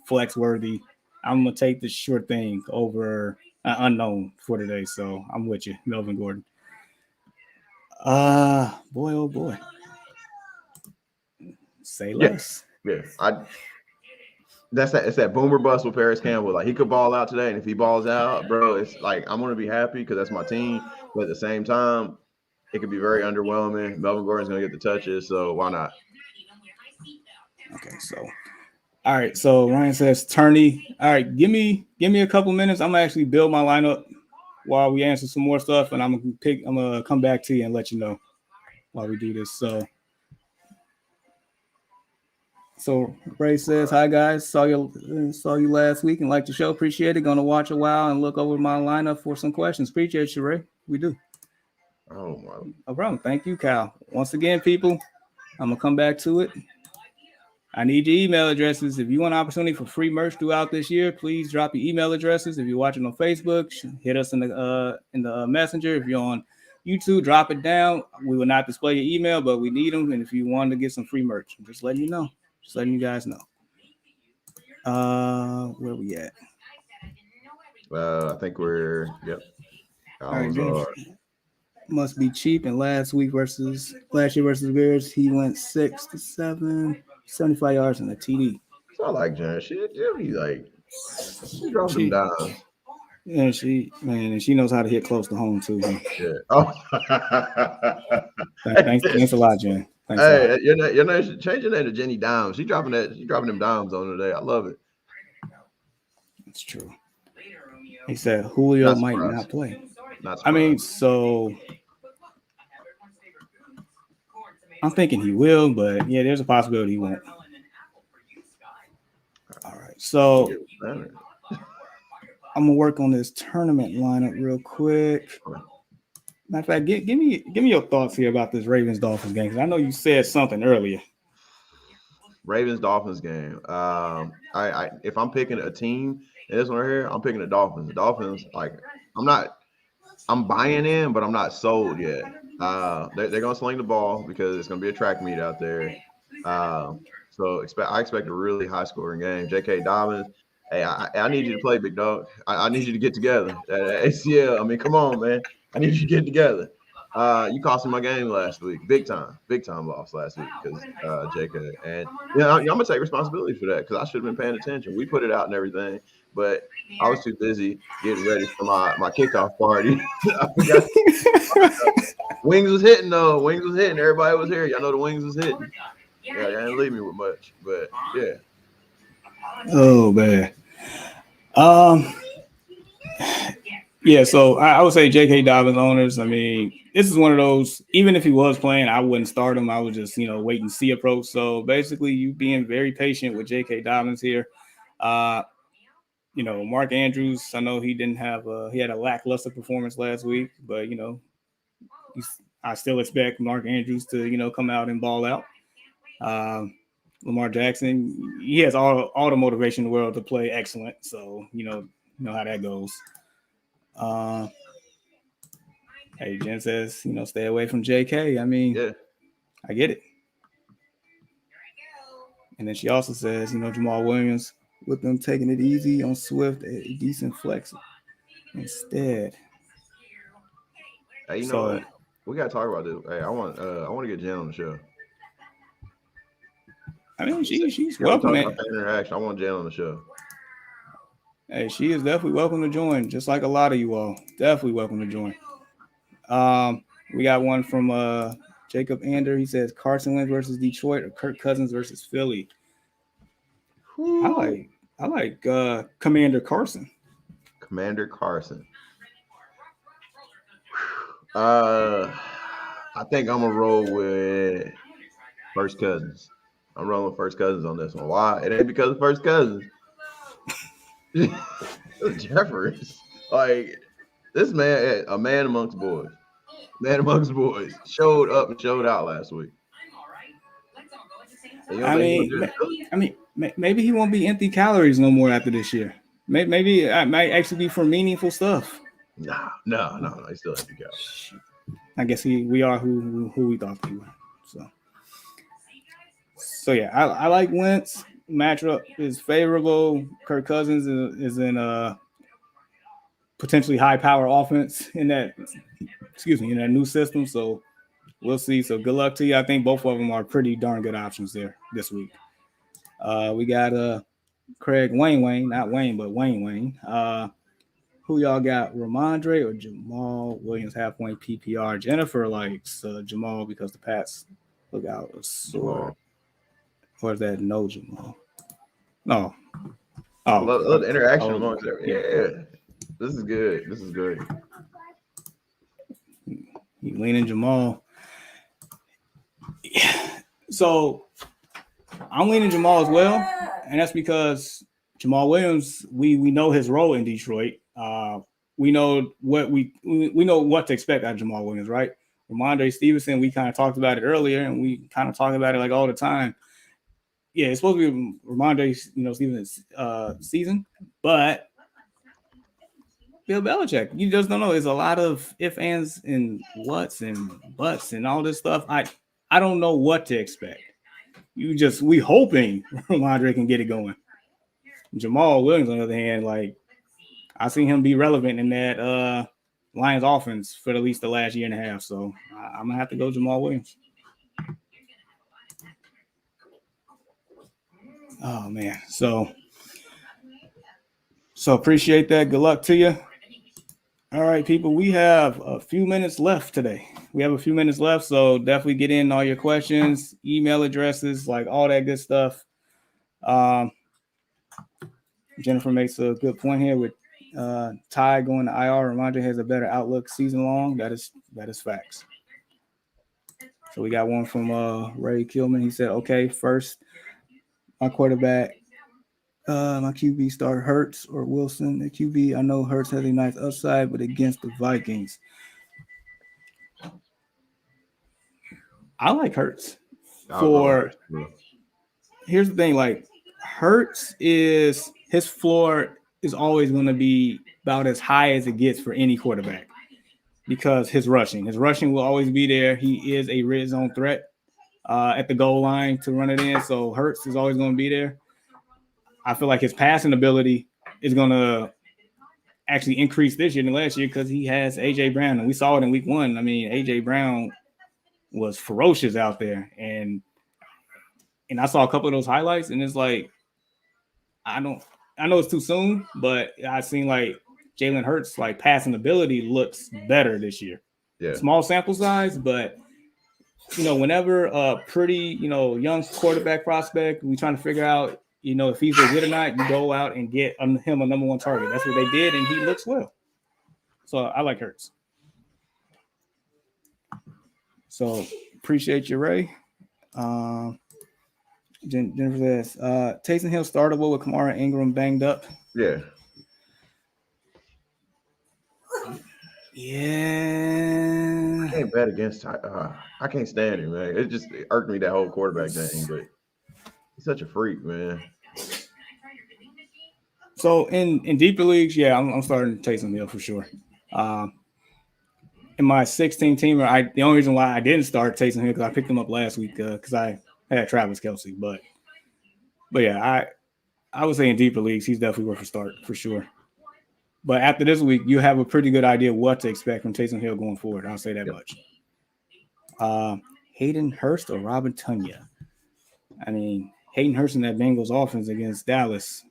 Speaker 1: flex worthy. I'm gonna take the sure thing over unknown for today. So I'm with you, Melvin Gordon. Boy, oh boy. Say less.
Speaker 2: Yeah. It's that boomer bust with Paris Campbell. Like, he could ball out today, and if he balls out, bro, it's like I'm gonna be happy because that's my team. But at the same time, it could be very underwhelming. Melvin Gordon's gonna get the touches, so why not?
Speaker 1: Okay, so all right. So Ryan says Turney. All right, give me a couple minutes. I'm gonna actually build my lineup while we answer some more stuff, and I'm gonna come back to you and let you know while we do this. So Ray says, hi guys, saw you last week and liked the show. Appreciate it. Gonna watch a while and look over my lineup for some questions. Appreciate you, Ray. We do.
Speaker 2: Oh my.
Speaker 1: No problem. Thank you, Cal. Once again, people, I'm gonna come back to it. I need your email addresses. If you want an opportunity for free merch throughout this year, please drop your email addresses. If you're watching on Facebook, hit us in the messenger. If you're on YouTube, drop it down. We will not display your email, but we need them. And if you want to get some free merch, I'm just letting you know. Just letting you guys know. Where we at?
Speaker 2: I think we're
Speaker 1: All right,
Speaker 2: Downs
Speaker 1: James
Speaker 2: are
Speaker 1: must be cheap. And last year versus Bears, he went 6 to 7, 75 yards and a TD.
Speaker 2: so I like Jen. She'll be like she dropping them
Speaker 1: She
Speaker 2: dimes.
Speaker 1: and she knows how to hit close to home too.
Speaker 2: Yeah. Oh.
Speaker 1: Thanks a lot, Jen. Thanks a lot.
Speaker 2: Hey, change your name to Jenny Dimes. She dropping them dimes on today. I love it.
Speaker 1: That's true. He said Julio
Speaker 2: Not
Speaker 1: might
Speaker 2: surprised.
Speaker 1: not play.
Speaker 2: Not
Speaker 1: I mean,
Speaker 2: surprised.
Speaker 1: so I'm thinking he will, but yeah, there's a possibility he won't. All right, so I'm gonna work on this tournament lineup real quick. Matter of fact, give me your thoughts here about this Ravens Dolphins game, because I know you said something earlier.
Speaker 2: Ravens Dolphins game. I if I'm picking a team in this one right here, I'm picking the Dolphins. The Dolphins, like I'm buying in, but I'm not sold yet. They're gonna sling the ball because it's gonna be a track meet out there. So I expect a really high scoring game. J.K. Dobbins, hey, I need you to play, big dog. I need you to get together. ACL, I mean, come on, man. I need you to get together. You cost me my game last week, big time loss last week because J.K. And I'm gonna take responsibility for that because I should have been paying attention. We put it out and everything, but I was too busy getting ready for my kickoff party. I forgot. Wings was hitting though. Wings was hitting. Everybody was here. Y'all know the wings was hitting. Yeah, y'all didn't leave me with much, but yeah.
Speaker 1: Oh man. Yeah, so I would say J.K. Dobbins owners. I mean, this is one of those. Even if he was playing, I wouldn't start him. I would just wait and see approach. So basically, you being very patient with J.K. Dobbins here. Mark Andrews. I know he didn't have he had a lackluster performance last week, but I still expect Mark Andrews to come out and ball out. Lamar Jackson, he has all the motivation in the world to play excellent. So you know how that goes. Hey, Jen says, stay away from JK. I mean,
Speaker 2: Yeah.
Speaker 1: I get it. And then she also says, Jamal Williams, with them taking it easy on Swift, a decent flex instead.
Speaker 2: Hey, you know what? We gotta talk about this. Hey, I want to get Jen on the show.
Speaker 1: I mean, she's
Speaker 2: Can we
Speaker 1: welcome.
Speaker 2: talk about fan interaction? I want Jen on the show.
Speaker 1: Hey, she is definitely welcome to join, just like a lot of you all. Definitely welcome to join. We got one from Jacob Ander. He says Carson Wentz versus Detroit or Kirk Cousins versus Philly. I like Commander Carson.
Speaker 2: Commander Carson. I think I'm gonna roll with First Cousins. I'm rolling with First Cousins on this one. Why? It ain't because of First Cousins. Jeffers, like this man, a man amongst boys. Man amongst boys showed up and showed out last week.
Speaker 1: I mean, maybe he won't be empty calories no more after this year. Maybe it might actually be for meaningful stuff.
Speaker 2: No. He's still empty calories.
Speaker 1: I guess we are who we thought we were. So yeah, I like Wentz. Matchup is favorable. Kirk Cousins is in a potentially high power offense in that new system. So we'll see. So good luck to you. I think both of them are pretty darn good options there this week. We got Craig Wayne, not Wayne, but Wayne. Who y'all got? Ramondre or Jamal Williams half point PPR? Jennifer likes Jamal because the Pats look out a sore. Or is that no Jamal? No.
Speaker 2: I love the interaction amongst them. Yeah. This is good.
Speaker 1: You leaning Jamal. Yeah. So I'm leaning Jamal as well. And that's because Jamal Williams, we know his role in Detroit. We know what we know what to expect out of Jamal Williams, right? Ramondre Stevenson, we kind of talked about it earlier, and we kind of talk about it like all the time. Yeah, it's supposed to be Ramondre, Stevenson's season, but Bill Belichick, you just don't know. There's a lot of ifs, ands, and whats and buts and all this stuff. I don't know what to expect. we hoping Ramondre can get it going. Jamal Williams, on the other hand, like I seen him be relevant in that Lions offense for at least the last year and a half. So I'm gonna have to go Jamal Williams. Oh man, so appreciate that. Good luck to you. All right, people, we have a few minutes left today. So definitely get in all your questions, email addresses, like all that good stuff. Jennifer makes a good point here with Ty going to IR. Ramondre has a better outlook season long. That is facts. So we got one from Ray Kilman. He said, okay, first, my quarterback, my QB start Hurts or Wilson. The QB, I know Hurts has a nice upside, but against the Vikings, I like Hurts. Here's the thing, like Hurts is his floor is always going to be about as high as it gets for any quarterback because his rushing will always be there. He is a red zone threat at the goal line to run it in. So Hurts is always going to be there. I feel like his passing ability is going to actually increase this year than last year because he has A.J. Brown. And we saw it in week 1. I mean, A.J. Brown was ferocious out there. And I saw a couple of those highlights, and it's like, I know it's too soon, but I seen like Jalen Hurts, like passing ability looks better this year.
Speaker 2: Yeah.
Speaker 1: Small sample size, but whenever a pretty, young quarterback prospect, we trying to figure out, if he's legit or not, you go out and get him a number 1 target. That's what they did, and he looks well. So I like Hurts. So appreciate you, Ray. Jennifer says, Taysom Hill startable with Kamara Ingram banged up.
Speaker 2: Yeah.
Speaker 1: Yeah.
Speaker 2: I can't bet against. I can't stand him, man. It just irked me, that whole quarterback thing. But he's such a freak, man.
Speaker 1: So in deeper leagues, yeah, I'm starting Taysom Hill for sure. In my 16-teamer, the only reason why I didn't start Taysom Hill because I picked him up last week because I had Travis Kelce. But yeah, I would say in deeper leagues, he's definitely worth a start for sure. But after this week, you have a pretty good idea what to expect from Taysom Hill going forward. I'll say that much. Hayden Hurst or Robin Tunyon? I mean, Hayden Hurst in that Bengals offense against Dallas.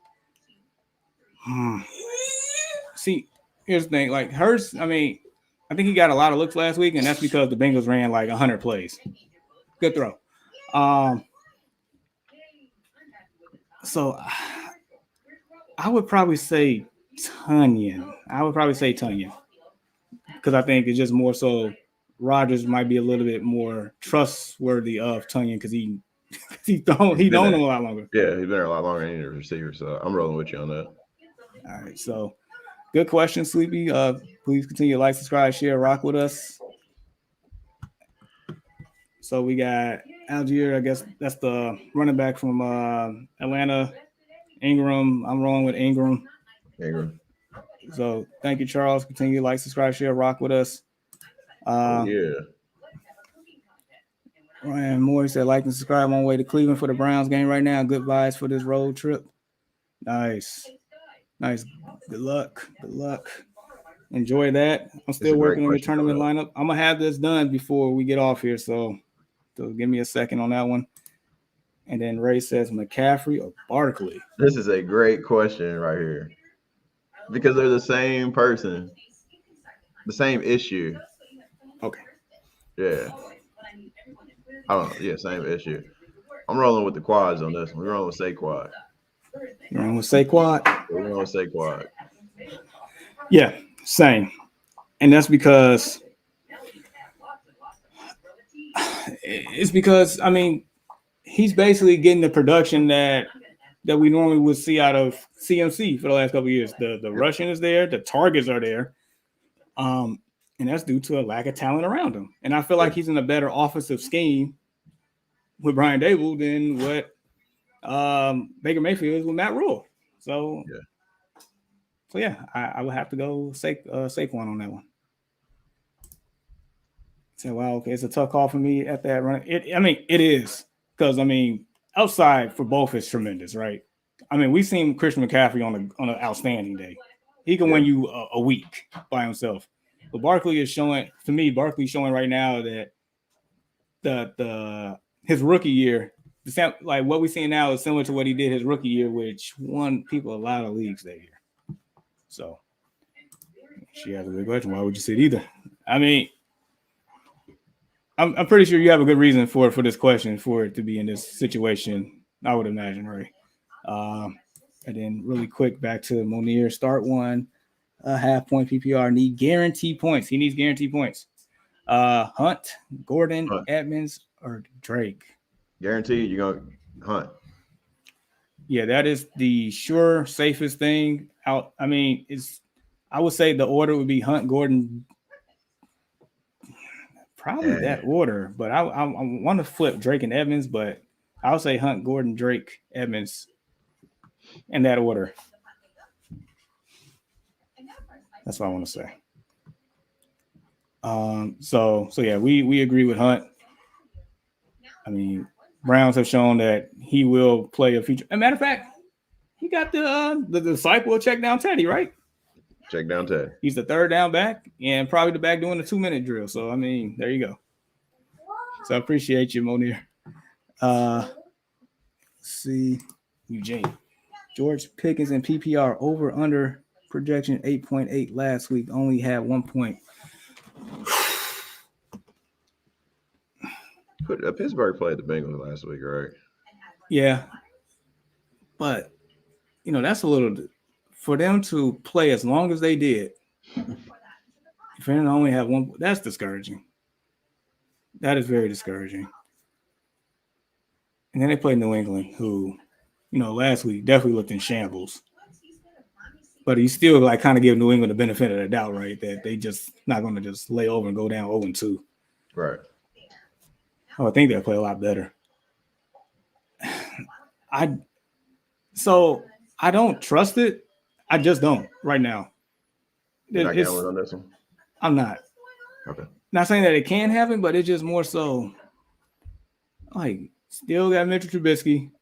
Speaker 1: See, here's the thing. Like Hurst, I mean, I think he got a lot of looks last week, and that's because the Bengals ran like 100 plays. Good throw. So I would probably say Tunyon. Because I think it's just more so Rodgers might be a little bit more trustworthy of Tunyon because he known him a lot longer.
Speaker 2: Yeah, he's been there a lot longer than any receiver, so I'm rolling with you on that.
Speaker 1: All right, so good question, Sleepy. Please continue to like, subscribe, share, rock with us. So we got Algier, I guess that's the running back from Atlanta. Ingram, I'm rolling with Ingram. So thank you, Charles. Continue to like, subscribe, share, rock with us.
Speaker 2: Yeah.
Speaker 1: Ryan Moore said, like and subscribe on way to Cleveland for the Browns game right now. Good vibes for this road trip. Nice. Good luck. Enjoy that. I'm still working on your tournament lineup. I'm going to have this done before we get off here. So give me a second on that one. And then Ray says McCaffrey or Barkley.
Speaker 2: This is a great question right here. Because they're the same person. The same issue.
Speaker 1: Okay.
Speaker 2: Yeah. I don't know. Yeah, same issue. I'm rolling with the quads on this one. We're rolling with Saquon.
Speaker 1: You're rolling with Saquon?
Speaker 2: We're rolling with Saquon.
Speaker 1: Yeah, same. And that's because I mean, he's basically getting the production that we normally would see out of CMC for the last couple of years. The rushing is there, the targets are there. And that's due to a lack of talent around him. And I feel like he's in a better offensive scheme with Brian Dable than what Baker Mayfield is with Matt Rule. So I would have to go Saquon on that one. So, wow, okay, it's a tough call for me at that run. It is because, I mean, outside for both is tremendous, right? I mean, we've seen Christian McCaffrey on an outstanding day. He can win you a week by himself. But Barkley is showing, to me, Barkley's showing right now that the his rookie year, like what we're seeing now is similar to what he did his rookie year, which won people a lot of leagues that year. So she has a good question. Why would you sit either? I mean, I'm pretty sure you have a good reason for this question, for it to be in this situation, I would imagine, Ray. And then really quick back to Monir. Start one, half point PPR. Need guaranteed points. He needs guaranteed points. Hunt, Gordon, Edmonds, or Drake.
Speaker 2: Guaranteed you're going to Hunt.
Speaker 1: Yeah, that is the sure safest thing out. I mean, I would say the order would be Hunt, Gordon, probably that order, but I want to flip Drake and Edmonds, but I would say Hunt, Gordon, Drake, Edmonds in that order. That's what I want to say. So yeah, we agree with Hunt. I mean, Browns have shown that he will play a feature. As a matter of fact, he got the disciple check down Teddy, right?
Speaker 2: Check down Teddy.
Speaker 1: He's the third down back and probably the back doing the 2-minute drill. So I mean, there you go. So I appreciate you, Monir. See, Eugene. George Pickens and PPR over under projection 8.8 last week. Only had 1 point.
Speaker 2: Pittsburgh played the Bengals last week, right?
Speaker 1: Yeah. But, that's a little – for them to play as long as they did, if they only have one – that's discouraging. That is very discouraging. And then they played New England, who, last week definitely looked in shambles. But he still kind of give New England the benefit of the doubt, right? That they just not going to just lay over and go down 0-2.
Speaker 2: Right.
Speaker 1: I think they'll play a lot better. I don't trust it. I just don't right now.
Speaker 2: You're not gambling on this one?
Speaker 1: I'm not.
Speaker 2: Okay.
Speaker 1: Not saying that it can happen, but it's just more so still got Mitchell Trubisky.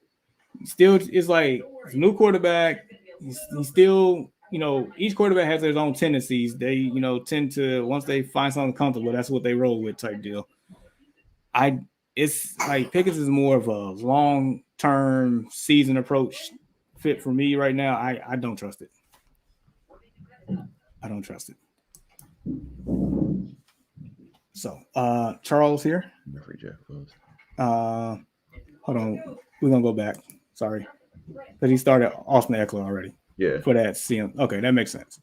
Speaker 1: Still is it's a new quarterback. He's still, each quarterback has their own tendencies. They, tend to, once they find something comfortable, that's what they roll with type deal. It's Pickens is more of a long-term season approach fit for me right now. I don't trust it. I don't trust it. So, Charles here. Hold on. We're going to go back. Sorry. Because he started Austin Eckler already.
Speaker 2: Yeah.
Speaker 1: For that CM. Okay, that makes sense.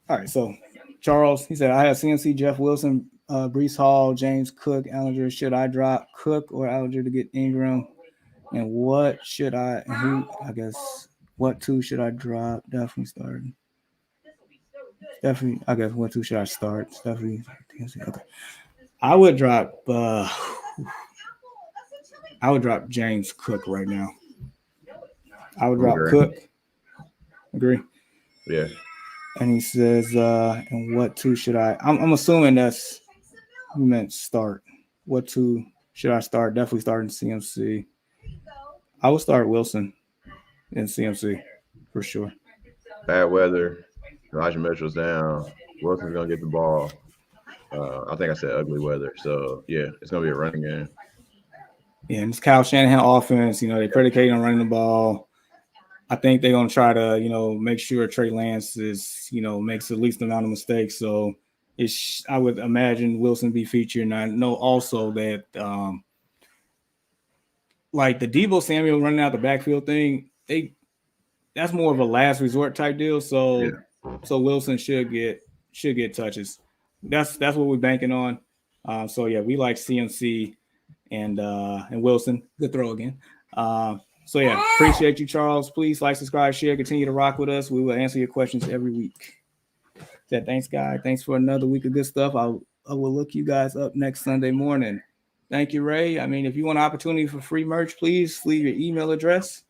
Speaker 1: All right, so Charles, he said, I have CMC, Jeff Wilson, Breece Hall, James Cook, Allinger. Should I drop Cook or Allinger to get Ingram? And what should I, and what two should I drop? Definitely starting. Definitely, I guess, what two should I start? Definitely. Okay. I would drop James Cook right now. I would drop Cook. Agree?
Speaker 2: Yeah.
Speaker 1: And he says, and what two should I? I'm assuming that's you meant start. What two should I start? Definitely starting CMC. I would start Wilson in CMC for sure.
Speaker 2: Bad weather. Elijah Mitchell's down. Wilson's gonna get the ball. I think I said ugly weather. So yeah, it's gonna be a running game.
Speaker 1: Yeah, and it's Kyle Shanahan offense. They predicate on running the ball. I think they're gonna try to, make sure Trey Lance is, makes the least amount of mistakes. So I would imagine Wilson be featured. And I know also that the Deebo Samuel running out the backfield thing, that's more of a last resort type deal. So so Wilson should get touches. That's what we're banking on. So yeah, we like CMC and Wilson. Good throw again. So yeah, appreciate you, Charles. Please like, subscribe, share, continue to rock with us. We will answer your questions every week. Thanks, guys. Thanks for another week of good stuff. I will look you guys up next Sunday morning. Thank you, Ray. I mean, if you want an opportunity for free merch, please leave your email address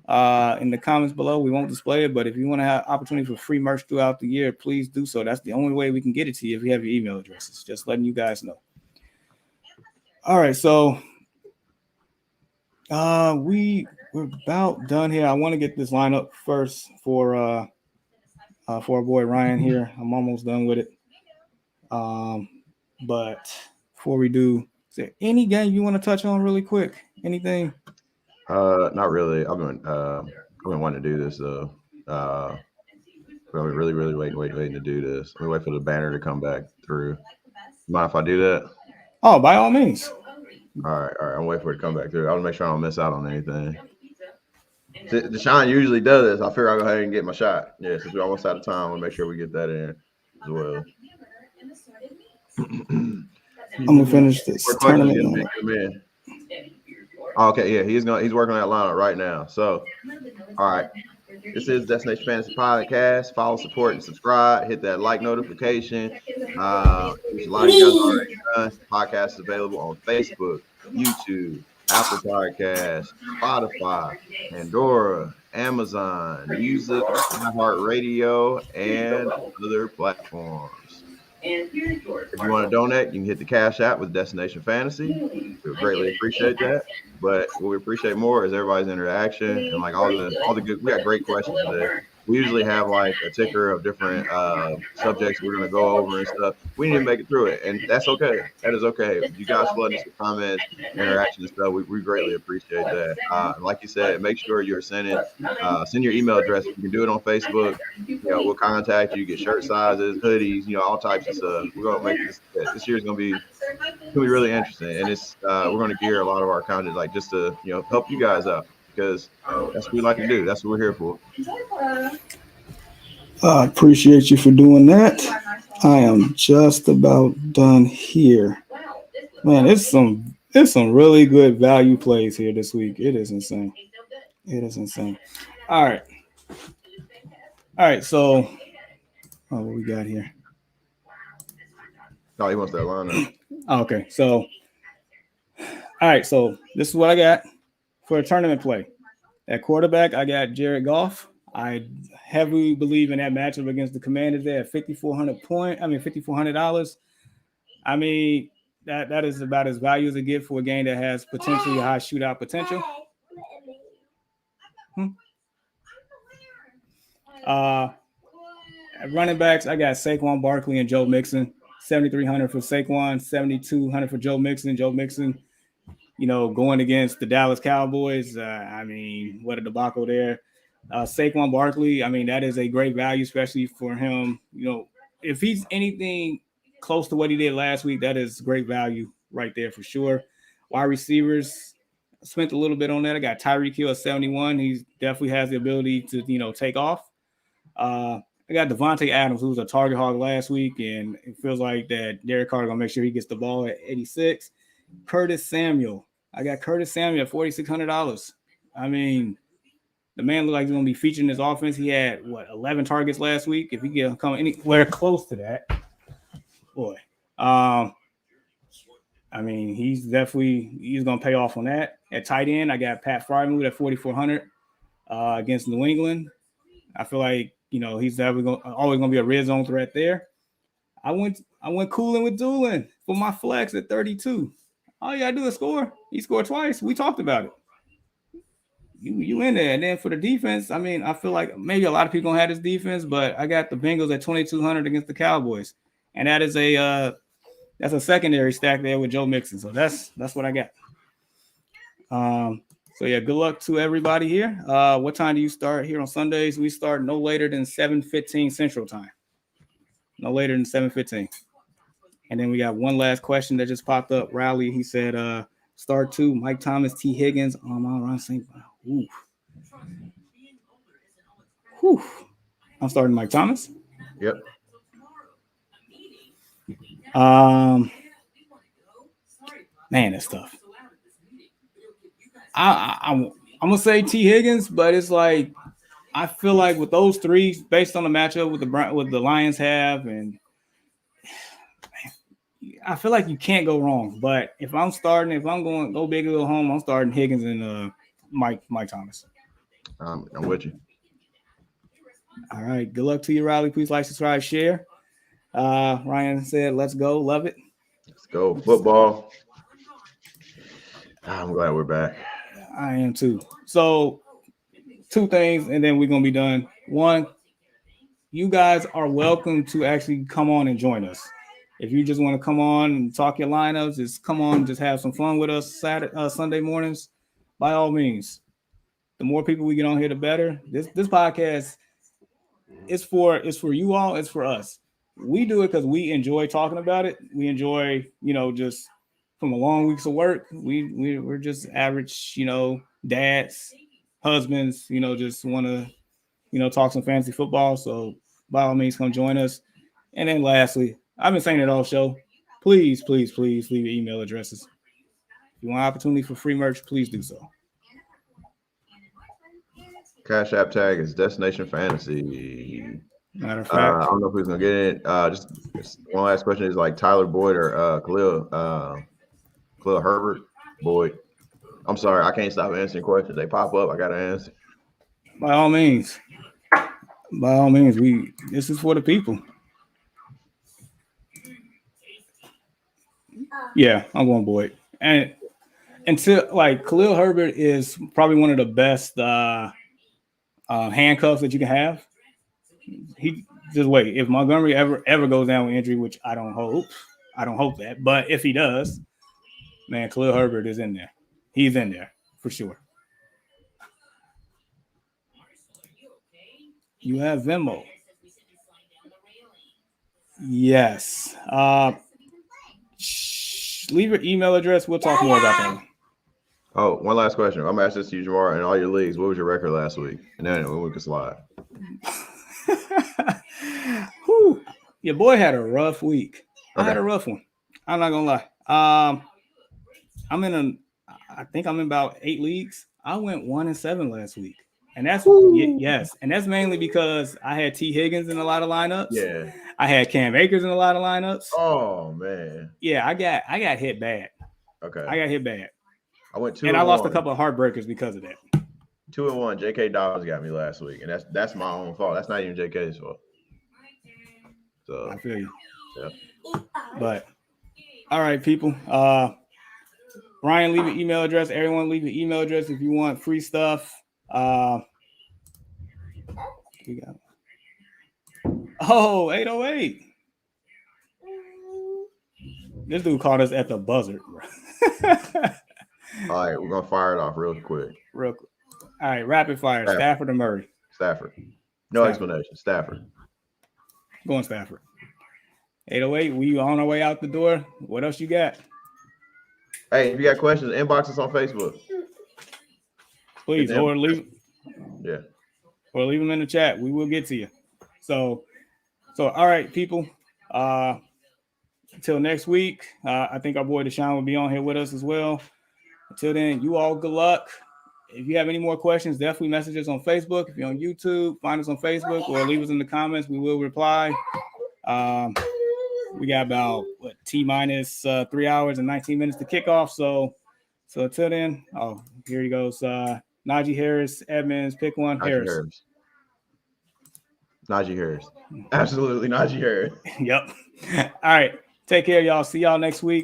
Speaker 1: in the comments below. We won't display it, but if you want to have opportunity for free merch throughout the year, please do so. That's the only way we can get it to you if you have your email addresses. Just letting you guys know. All right, so We're about done here. I want to get this lineup first for our boy Ryan here. I'm almost done with it. But before we do, is there any game you want to touch on really quick? Anything?
Speaker 2: Not really. I've been wanting to do this though. I've been really waiting to do this. Let me wait for the banner to come back through. Mind if I do that?
Speaker 1: Oh, by all means.
Speaker 2: All right. I'm waiting for it to come back through. I want to make sure I don't miss out on anything. Deshaun usually does this. I figure I'll go ahead and get my shot. Yeah, since we're almost out of time, we'll make sure we get that in as well.
Speaker 1: I'm gonna finish this tournament.
Speaker 2: Okay, yeah, he's working on that lineup right now. So, all right. This is Destination Fantasy Podcast. Follow, support, and subscribe. Hit that like notification. Which a lot of you guys already done. Podcast is available on Facebook, YouTube, Apple Podcasts, Spotify, Pandora, Amazon Music, iHeartRadio, and other platforms. If you want to donate, you can hit the Cash App with Destination Fantasy. We greatly appreciate that. But what we appreciate more is everybody's interaction and like all the good. We got great questions today. We usually have like a ticker of different subjects we're going to go over and stuff. We didn't even make it through it, and that's okay. That is okay. You guys flooding us with comments, interaction, and stuff. We greatly appreciate that. Like you said, make sure you're send your email address. You can do it on Facebook. We'll contact you. Get shirt sizes, hoodies, all types of stuff. We're gonna make this year's gonna be really interesting, and it's we're gonna gear a lot of our content like just to help you guys out because that's what we like to do. That's what we're here for.
Speaker 1: I appreciate you for doing that. I am just about done here. Man, it's some really good value plays here this week. It is insane. All right. So, what we got here?
Speaker 2: Oh, he wants that lineup.
Speaker 1: Okay. So, all right. So this is what I got for a tournament play. At quarterback, I got Jared Goff. I heavily believe in that matchup against the Commanders there at $5,400. I mean, that is about as value as it gets for a game that has potentially high shootout potential. At running backs, I got Saquon Barkley and Joe Mixon. $7,300 for Saquon, $7,200 for Joe Mixon. Joe Mixon, going against the Dallas Cowboys. What a debacle there. Saquon Barkley, that is a great value, especially for him. If he's anything close to what he did last week, that is great value right there for sure. Wide receivers, I spent a little bit on that. I got Tyreek Hill at 71. He definitely has the ability to, take off. I got Devontae Adams, who was a target hog last week, and it feels like that Derek Carr going to make sure he gets the ball at 86. Curtis Samuel. I got Curtis Samuel at $4,600. The man looked like he's going to be featuring this offense. He had, 11 targets last week. If he can come anywhere close to that, boy. He's going to pay off on that. At tight end, I got Pat Freiermuth at $4,400 against New England. I feel like, he's always going to be a red zone threat there. I went cooling with Doolin for my flex at 32. All you got to do is score. He scored twice. We talked about it. You in there. And then for the defense, I feel like maybe a lot of people don't have this defense, but I got the Bengals at $2,200 against the Cowboys. And that is that's a secondary stack there with Joe Mixon. So that's what I got. So yeah, good luck to everybody here. What time do you start here on Sundays? We start no later than 7:15 Central Time. No later than 7:15. And then we got one last question that just popped up. Rowley, he said, start 2, Mike Thomas, T. Higgins, Ron St. Brown. Whew. I'm starting Mike Thomas.
Speaker 2: Yep.
Speaker 1: Man, that's tough. I'm gonna say T. Higgins, but it's like I feel like with those three, based on the matchup with the Lions have, and I feel like you can't go wrong. But if I'm going go big or go home, I'm starting Higgins and Mike Thomas.
Speaker 2: I'm with you.
Speaker 1: All right. Good luck to you, Riley. Please like, subscribe, share. Ryan said, let's go. Love it.
Speaker 2: Let's go. Football. I'm glad we're back.
Speaker 1: I am too. So 2 things, and then we're gonna be done. 1, you guys are welcome to actually come on and join us. If you just want to come on and talk your lineups, just come on, just have some fun with us Sunday mornings. By all means, the more people we get on here, the better. This podcast is for you all. It's for us. We do it because we enjoy talking about it. We enjoy, just from a long weeks of work. We're just average, dads, husbands. Just want to, talk some fantasy football. So by all means, come join us. And then lastly, I've been saying it all show. Please, please, please leave your email addresses. If you want opportunity for free merch, please do so.
Speaker 2: Cash App tag is Destination Fantasy.
Speaker 1: Matter of fact,
Speaker 2: I don't know if who's gonna get it. Just one last question is like Tyler Boyd or Khalil Herbert. Boyd. I'm sorry, I can't stop answering questions. They pop up. I gotta answer.
Speaker 1: By all means, this is for the people. Yeah, I'm going Boyd. And until like Khalil Herbert is probably one of the best handcuffs that you can have. He just wait. If Montgomery ever goes down with injury, which I don't hope that, but if he does, man, Khalil Herbert is in there. He's in there for sure. You have Venmo. Yes. Leave your email address. We'll talk more about that.
Speaker 2: Oh, one last question. I'm asking this to you, Jamar. In all your leagues, what was your record last week? And then we can slide.
Speaker 1: Whew. Your boy had a rough week.
Speaker 2: Okay.
Speaker 1: I had a rough one. I'm not gonna lie. I think I'm in about 8 leagues. I went 1-7 last week. And that's yes. And that's mainly because I had T. Higgins in a lot of lineups.
Speaker 2: Yeah.
Speaker 1: I had Cam Akers in a lot of lineups.
Speaker 2: Oh man.
Speaker 1: Yeah, I got hit bad.
Speaker 2: Okay.
Speaker 1: I got hit bad.
Speaker 2: I went 2
Speaker 1: and I lost a couple of heartbreakers because of that.
Speaker 2: 2-1. J.K. Dobbins got me last week, and that's my own fault. That's not even J.K.'s fault. So
Speaker 1: I feel you.
Speaker 2: Yeah.
Speaker 1: But all right, people. Ryan, leave your email address. Everyone, leave your email address if you want free stuff. We got 808. This dude called us at the buzzer.
Speaker 2: All right, we're gonna fire it off real quick.
Speaker 1: All right, rapid fire. Stafford or Murray?
Speaker 2: Stafford. No explanation. Stafford.
Speaker 1: Going Stafford. 808. We on our way out the door. What else you got?
Speaker 2: Hey, if you got questions, inbox us on Facebook.
Speaker 1: Please, or leave.
Speaker 2: Yeah.
Speaker 1: Or leave them in the chat. We will get to you. So all right, people. Until next week. I think our boy Deshaun will be on here with us as well. Until then, you all good luck. If you have any more questions, definitely message us on Facebook. If you're on YouTube, find us on Facebook or leave us in the comments. We will reply. We got about T-minus 3 hours and 19 minutes to kick off. So until then, here he goes. Najee Harris, Edmonds, pick one. Harris.
Speaker 2: Najee Harris. Absolutely Najee Harris.
Speaker 1: Yep. All right. Take care, y'all. See y'all next week.